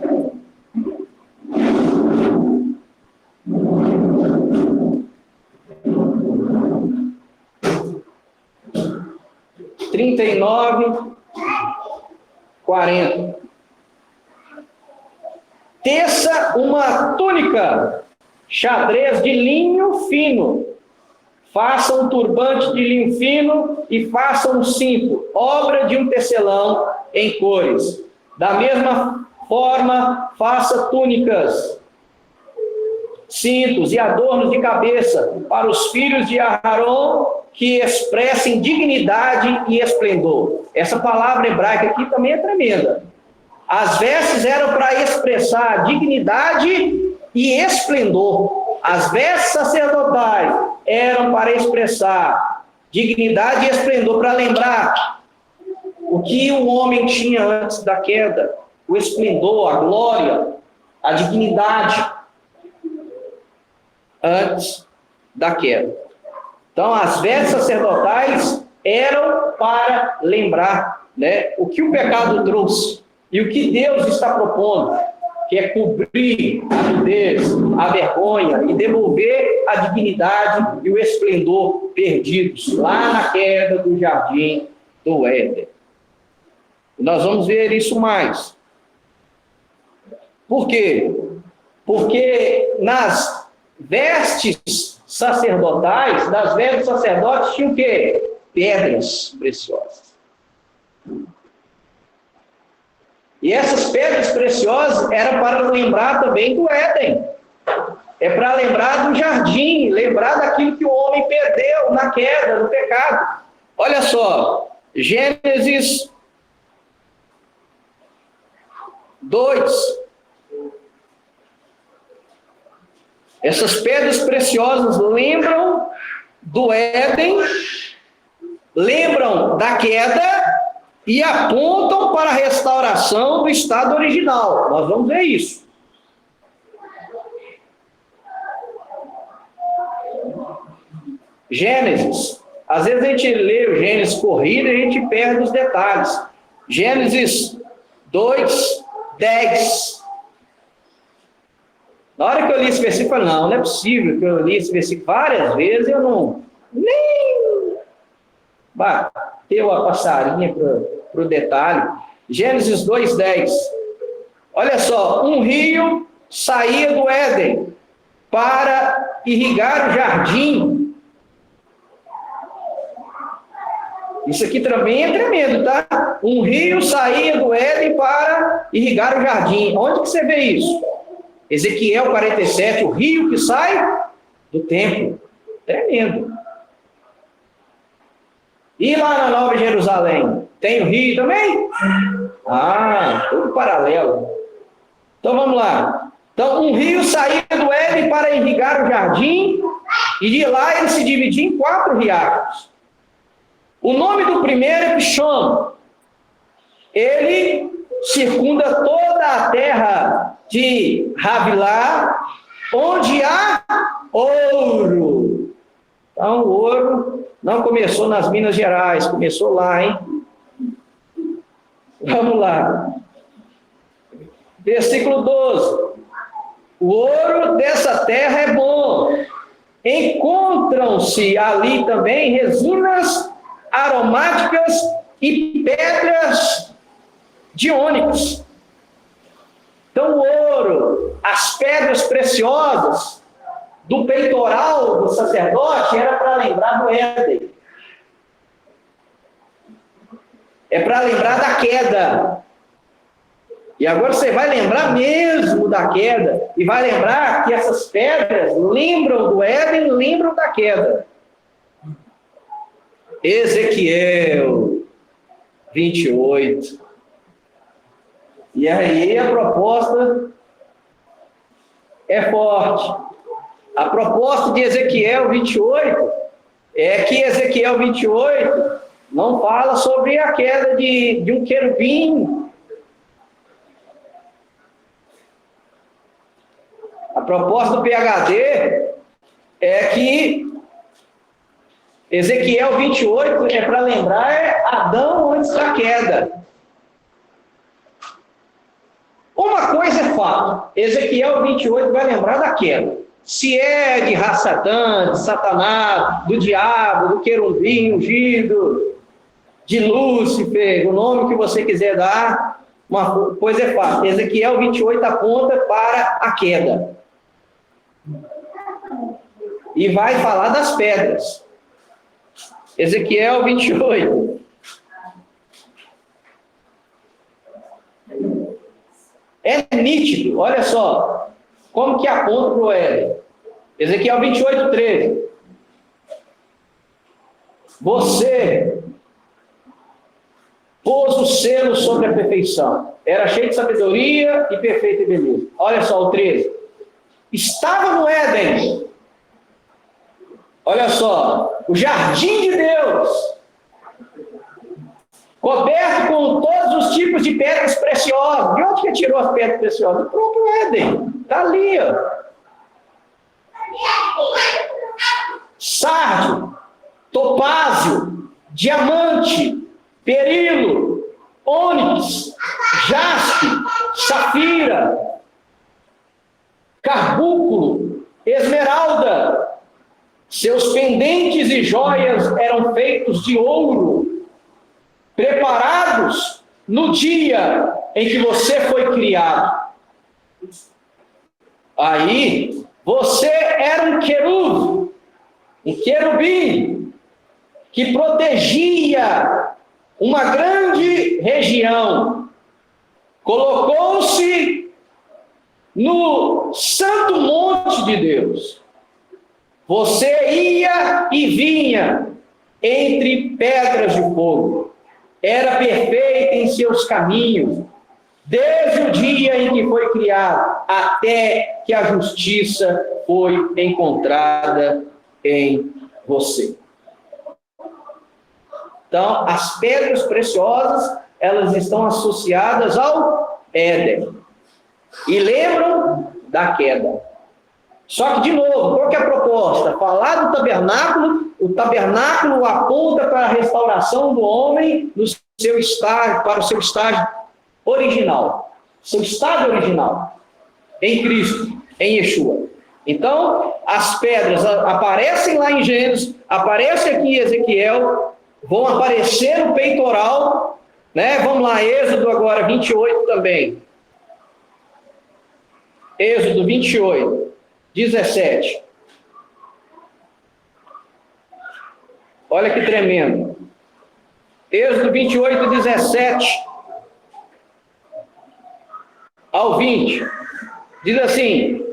Speaker 1: Trinta e 40. Teça uma túnica xadrez de linho fino. Faça um turbante de linho fino e faça um cinto, obra de um tecelão em cores. Da mesma forma, faça túnicas, cintos e adornos de cabeça para os filhos de Aarão, que expressem dignidade e esplendor. Essa palavra hebraica aqui também é tremenda. As vestes eram para expressar dignidade e esplendor. As vestes sacerdotais eram para expressar dignidade e esplendor, para lembrar o que o homem tinha antes da queda, o esplendor, a glória, a dignidade, antes da queda. Então, as vestes sacerdotais eram para lembrar, né, o que o pecado trouxe e o que Deus está propondo, que é cobrir a nudez, a vergonha e devolver a dignidade e o esplendor perdidos lá na queda do jardim do Éden. Nós vamos ver isso mais. Por quê? Porque nas vestes sacerdotais, das vestes dos sacerdotes, tinha o quê? Pedras preciosas. E essas pedras preciosas eram para lembrar também do Éden. É para lembrar do jardim, lembrar daquilo que o homem perdeu na queda, no pecado. Olha só, Gênesis 2. Essas pedras preciosas lembram do Éden, lembram da queda e apontam para a restauração do estado original. Nós vamos ver isso. Gênesis. Às vezes a gente lê o Gênesis corrido e a gente perde os detalhes. Gênesis 2, 10. Na hora que eu li esse versículo, eu falei, não é possível que eu li esse versículo várias vezes, eu não nem bateu a passarinha para o detalhe. Gênesis 2:10. Olha só, um rio saía do Éden para irrigar o jardim. Isso aqui também é tremendo, tá? Um rio saía do Éden para irrigar o jardim. Onde que você vê isso? Ezequiel 47, o rio que sai do templo. Tremendo. E lá na Nova Jerusalém, tem o rio também? Ah, tudo paralelo. Então vamos lá. Então, um rio saía do Éden para irrigar o jardim, e de lá ele se dividia em 4 riachos. O nome do primeiro é Pishon. Ele circunda toda a terra de Havilá, onde há ouro. Então, o ouro não começou nas Minas Gerais, começou lá, hein? Vamos lá. Versículo 12. O ouro dessa terra é bom. Encontram-se ali também resinas aromáticas e pedras de ônix. Então, o ouro, as pedras preciosas do peitoral do sacerdote era para lembrar do Éden. É para lembrar da queda. E agora você vai lembrar mesmo da queda. E vai lembrar que essas pedras lembram do Éden, lembram da queda. Ezequiel 28. E aí a proposta é forte. A proposta de Ezequiel 28 é que Ezequiel 28 não fala sobre a queda de um querubim. A proposta do PhD é que Ezequiel 28 é para lembrar Adão antes da queda. Uma coisa é fato, Ezequiel 28 vai lembrar da queda. Se é de Rassatã, de Satanás, do diabo, do querubim ungido, de Lúcifer, o nome que você quiser dar, uma coisa é fato. Ezequiel 28 aponta para a queda. E vai falar das pedras. Ezequiel 28. É nítido, olha só, como que aponta para o Éden. Ezequiel 28, 13. Você pôs o selo sobre a perfeição. Era cheio de sabedoria e perfeita e beleza. Olha só o 13. Estava no Éden. Olha só, o jardim de Deus. coberto com todos os tipos de pedras preciosas. De onde que tirou as pedras preciosas? Do próprio Éden. Está ali, ó. Sardio, topázio, diamante, berilo, ônix, jaspe, safira, carbúnculo, esmeralda. Seus pendentes e joias eram feitos de ouro, preparados no dia em que você foi criado. Aí, você era um querubim, que protegia uma grande região. Colocou-se no santo monte de Deus. Você ia e vinha entre pedras de fogo. Era perfeito em seus caminhos, desde o dia em que foi criado, até que a justiça foi encontrada em você. Então, as pedras preciosas, elas estão associadas ao Éden. E lembram da queda. Só que, de novo, qual que é a proposta? Falar do tabernáculo, o tabernáculo aponta para a restauração do homem no seu estágio, para o seu estágio original. Seu estado original. Em Cristo, em Yeshua. Então, as pedras aparecem lá em Gênesis, aparecem aqui em Ezequiel, vão aparecer no peitoral, né? Vamos lá, Êxodo agora, 28 também. Êxodo 28, 17. Olha que tremendo. Êxodo 28, 17 ao 20. Diz assim: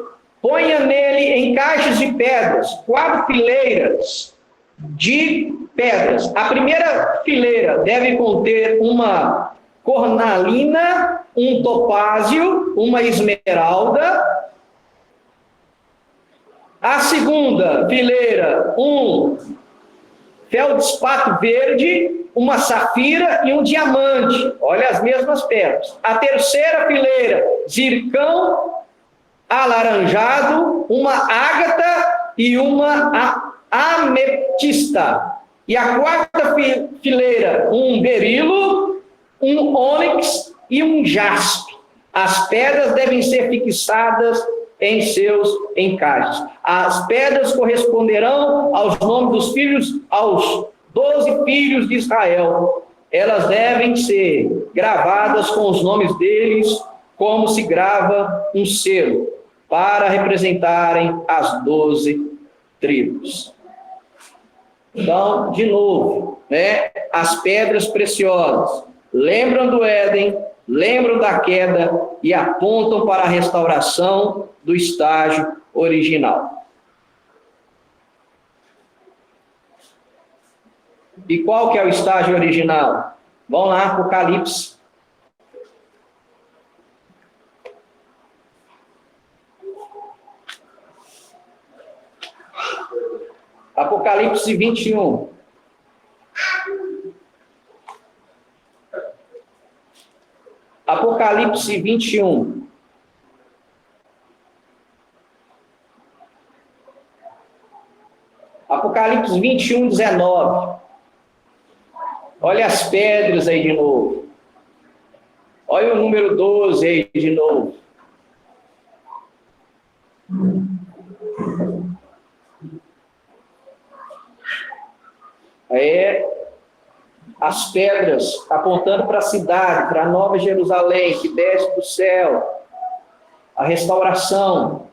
Speaker 1: ponha nele encaixes de pedras, 4 fileiras de pedras. A primeira fileira deve conter uma cornalina, um topázio, uma esmeralda. A segunda fileira, um feldespato verde, uma safira e um diamante. Olha as mesmas pedras. A terceira fileira, zircão alaranjado, uma ágata e uma ametista. E a quarta fileira, um berilo, um ônix e um jaspe. As pedras devem ser fixadas em seus encaixes. As pedras corresponderão aos nomes dos filhos, aos 12 filhos de Israel. Elas devem ser gravadas com os nomes deles, como se grava um selo, para representarem as 12 tribos. Então, de novo, né, as pedras preciosas lembram do Éden, lembram da queda e apontam para a restauração do estágio original. E qual que é o estágio original? Vamos lá, Apocalipse. Apocalipse 21. Apocalipse 21. Apocalipse 21, 19. Olha as pedras aí de novo. Olha o número 12 aí de novo. As pedras apontando para a cidade, para a Nova Jerusalém, que desce do céu, a restauração.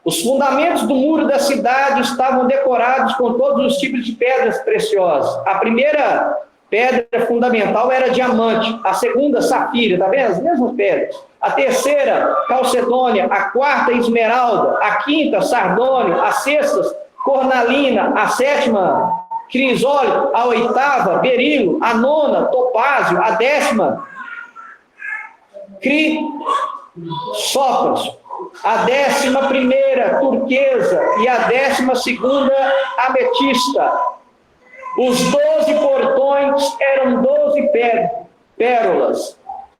Speaker 1: Os fundamentos do muro da cidade estavam decorados com todos os tipos de pedras preciosas. A primeira pedra fundamental era diamante, a segunda, safira, tá vendo? As mesmas pedras. A terceira, calcedônia, a quarta, esmeralda, a quinta, sardônio, a sexta, cornalina, a sétima, crisólito, a oitava, berilo, a nona, topázio, a décima, crisópraso, a 11ª, turquesa, e a 12ª, ametista. Os 12 portões eram 12 pérolas,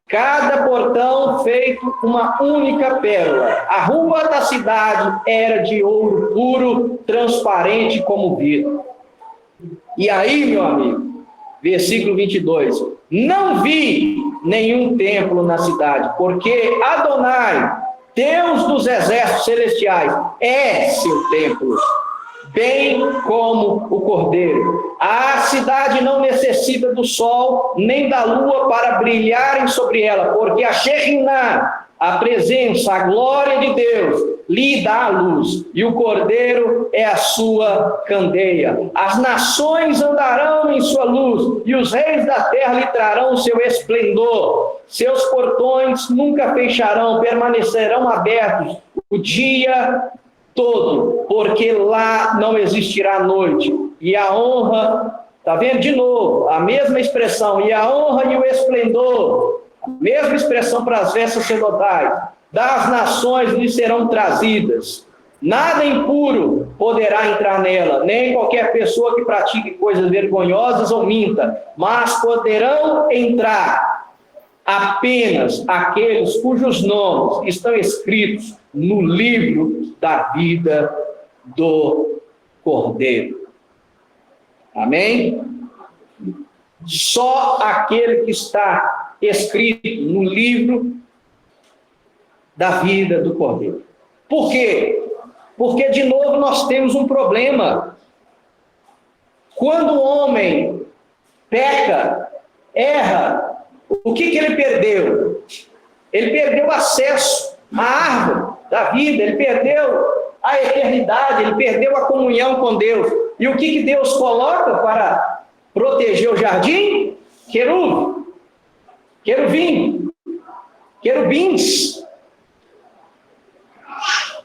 Speaker 1: cada portão feito uma única pérola. A rua da cidade era de ouro puro, transparente como vidro. E aí, meu amigo, versículo 22, não vi nenhum templo na cidade, porque Adonai, Deus dos exércitos celestiais, é seu templo, bem como o Cordeiro. A cidade não necessita do sol nem da lua para brilharem sobre ela, porque a Shekhinah, a presença, a glória de Deus, lhe dá a luz, e o Cordeiro é a sua candeia. As nações andarão em sua luz, e os reis da terra lhe trarão o seu esplendor. Seus portões nunca fecharão, permanecerão abertos o dia todo, porque lá não existirá noite. E a honra, está vendo de novo, a mesma expressão, e a honra e o esplendor, a mesma expressão para as vestes sacerdotais, das nações lhe serão trazidas. Nada impuro poderá entrar nela, nem qualquer pessoa que pratique coisas vergonhosas ou minta, mas poderão entrar apenas aqueles cujos nomes estão escritos no livro da vida do Cordeiro. Amém? Só aquele que está escrito no livro da vida do Cordeiro. Por quê? Porque, de novo, nós temos um problema. Quando o homem peca, erra, o que ele perdeu? Ele perdeu acesso à árvore da vida, ele perdeu a eternidade, ele perdeu a comunhão com Deus. E o que Deus coloca para proteger o jardim? Querubins.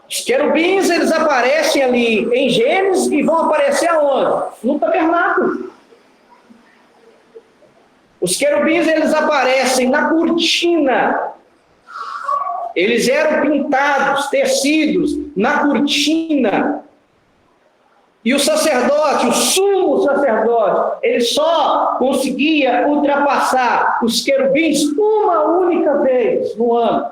Speaker 1: Os querubins, eles aparecem ali em Gênesis e vão aparecer aonde? No tabernáculo. Os querubins, eles aparecem na cortina. Eles eram pintados, tecidos na cortina. E o sacerdote, o sumo sacerdote, ele só conseguia ultrapassar os querubins uma única vez no ano,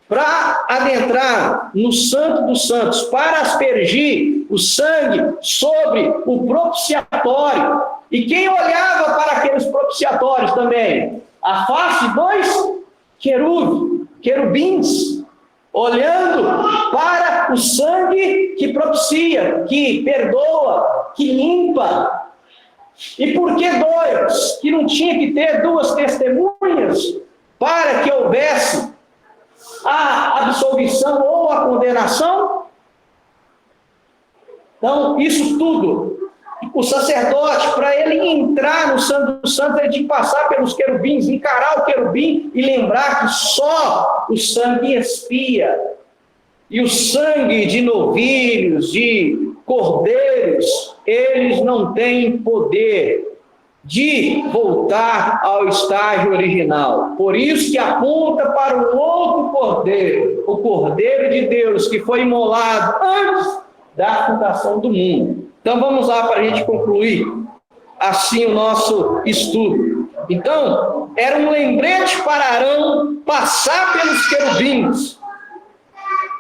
Speaker 1: para adentrar no Santo dos Santos, para aspergir o sangue sobre o propiciatório. E quem olhava para aqueles propiciatórios também? A face dos querubins, olhando para o sangue que propicia, que perdoa, que limpa. E por que dois? Que não tinha que ter duas testemunhas para que houvesse a absolvição ou a condenação? Então, isso tudo, o sacerdote, para ele entrar no Santo dos Santos, ele tinha que passar pelos querubins, encarar o querubim e lembrar que só o sangue expia. E o sangue de novilhos, de cordeiros, eles não têm poder de voltar ao estágio original. Por isso que aponta para o outro cordeiro, o Cordeiro de Deus, que foi imolado antes da fundação do mundo. Então vamos lá para a gente concluir assim o nosso estudo. Então, era um lembrete para Arão passar pelos querubins,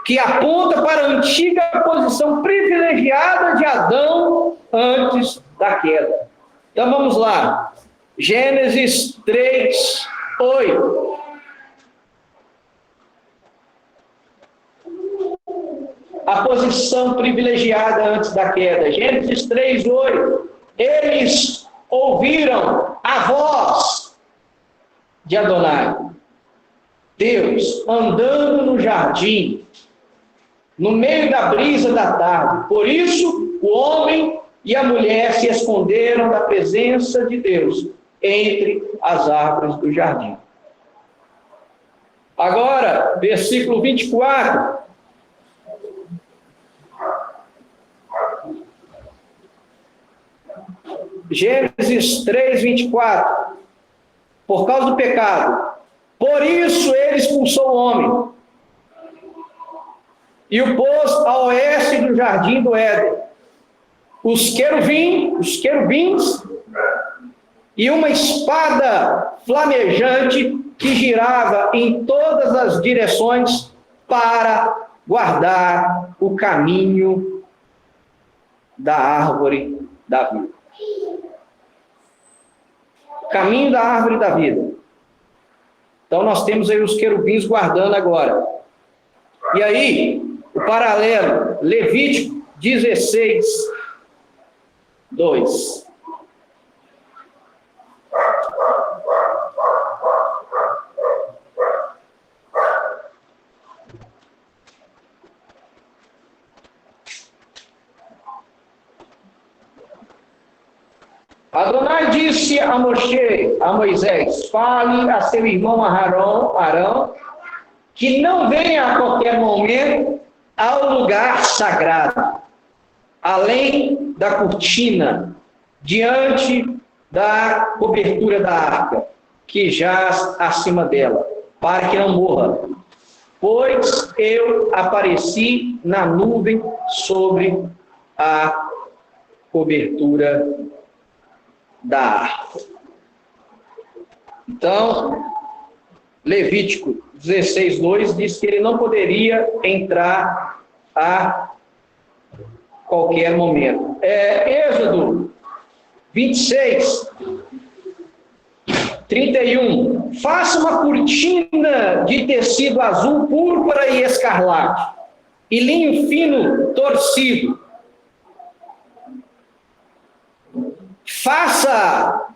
Speaker 1: que aponta para a antiga posição privilegiada de Adão antes da queda. Então vamos lá, Gênesis 3, 8. A posição privilegiada antes da queda. Gênesis 3, 8. Eles ouviram a voz de Adonai, Deus, andando no jardim, no meio da brisa da tarde. Por isso, o homem e a mulher se esconderam da presença de Deus entre as árvores do jardim. Agora, versículo 24. Gênesis 3, 24. Por causa do pecado. Por isso ele expulsou o homem e o pôs a oeste do jardim do Éden. os querubins e uma espada flamejante que girava em todas as direções para guardar o caminho da árvore da vida. Caminho da árvore da vida. Então nós temos aí os querubins guardando agora. E aí, o paralelo, Levítico 16, 2. Adonai disse a Moisés, fale a seu irmão Arão, que não venha a qualquer momento ao lugar sagrado, além da cortina, diante da cobertura da arca, que jaz acima dela, para que não morra. Pois eu apareci na nuvem sobre a cobertura da arca. Então, Levítico 16, 2 diz que ele não poderia entrar a qualquer momento. Êxodo 26, 31. Faça uma cortina de tecido azul, púrpura e escarlate, e linho fino torcido. Faça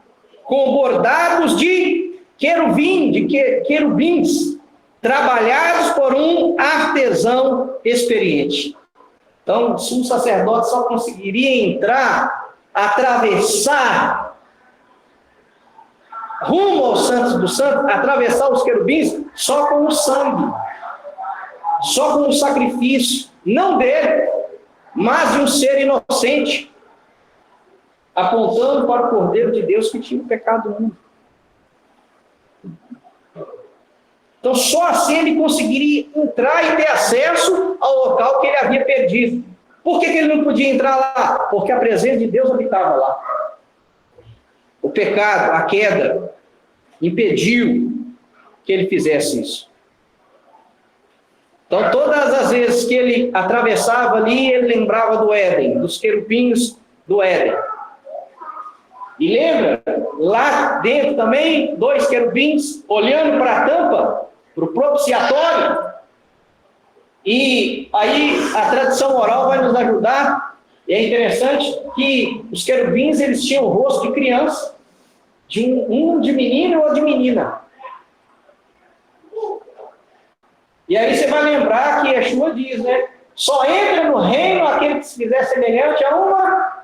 Speaker 1: com bordados de querubins, trabalhados por um artesão experiente. Então, o sumo sacerdote só conseguiria entrar, atravessar, rumo ao Santo dos Santos, atravessar os querubins, só com o sangue, só com o sacrifício, não dele, mas de um ser inocente, apontando para o Cordeiro de Deus que tinha o pecado do mundo. Então, só assim ele conseguiria entrar e ter acesso ao local que ele havia perdido. Por que ele não podia entrar lá? Porque a presença de Deus habitava lá. O pecado, a queda, impediu que ele fizesse isso. Então, todas as vezes que ele atravessava ali, ele lembrava do Éden, dos querubins do Éden. E lembra, lá dentro também, 2 querubins olhando para a tampa, para o propiciatório. E aí a tradição oral vai nos ajudar. E é interessante que os querubins, eles tinham o rosto de criança, um de menino e outro de menina. E aí você vai lembrar que Yeshua diz, né? Só entra no reino aquele que se fizer semelhante a uma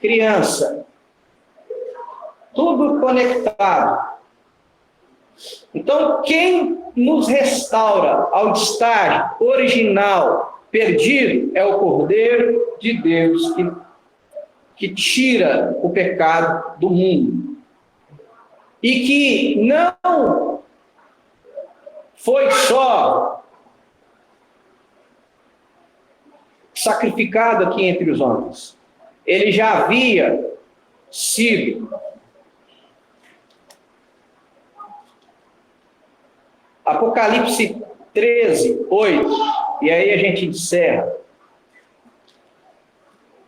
Speaker 1: criança. Tudo conectado. Então, quem nos restaura ao estágio original, perdido, é o Cordeiro de Deus, que tira o pecado do mundo. E que não foi só sacrificado aqui entre os homens. Ele já havia sido Apocalipse 13, 8, e aí a gente encerra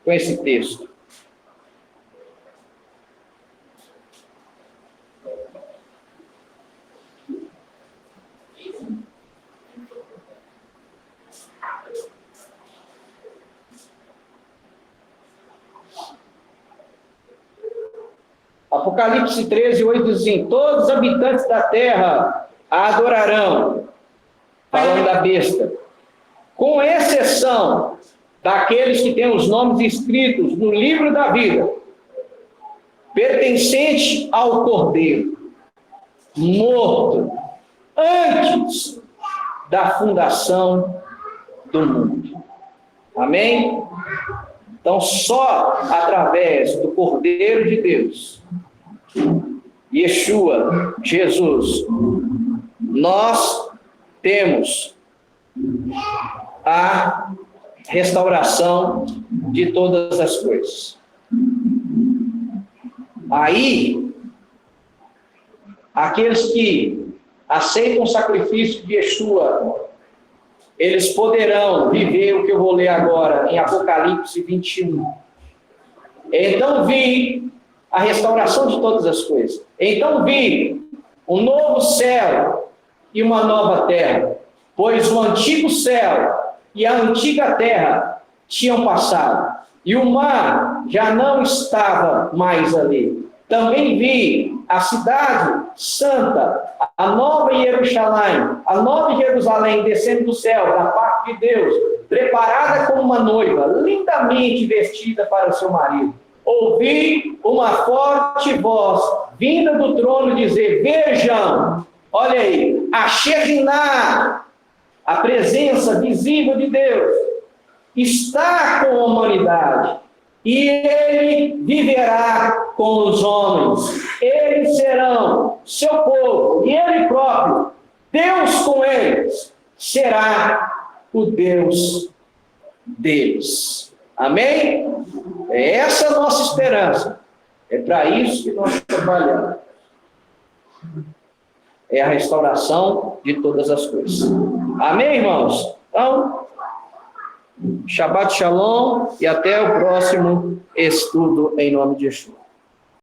Speaker 1: com esse texto. Apocalipse 13, 8 diz assim: todos os habitantes da terra a adorarão, falando da besta, com exceção daqueles que têm os nomes escritos no livro da vida, pertencente ao Cordeiro, morto antes da fundação do mundo. Amém? Então, só através do Cordeiro de Deus, Yeshua, Jesus, nós temos a restauração de todas as coisas. Aí, aqueles que aceitam o sacrifício de Yeshua, eles poderão viver o que eu vou ler agora em Apocalipse 21. Então vi a restauração de todas as coisas. Então vi um novo céu e uma nova terra, pois o antigo céu e a antiga terra tinham passado, e o mar já não estava mais ali. Também vi a cidade santa, a nova Jerusalém, a nova Jerusalém descendo do céu, da parte de Deus, preparada como uma noiva, lindamente vestida para o seu marido. Ouvi uma forte voz vinda do trono dizer: vejam, olha aí, a Shekinah, a presença visível de Deus, está com a humanidade, e ele viverá com os homens. Eles serão seu povo, e ele próprio, Deus com eles, será o Deus deles. Amém? É essa a nossa esperança. É para isso que nós trabalhamos. É a restauração de todas as coisas. Amém, irmãos? Então, Shabbat Shalom e até o próximo estudo em nome de Jesus.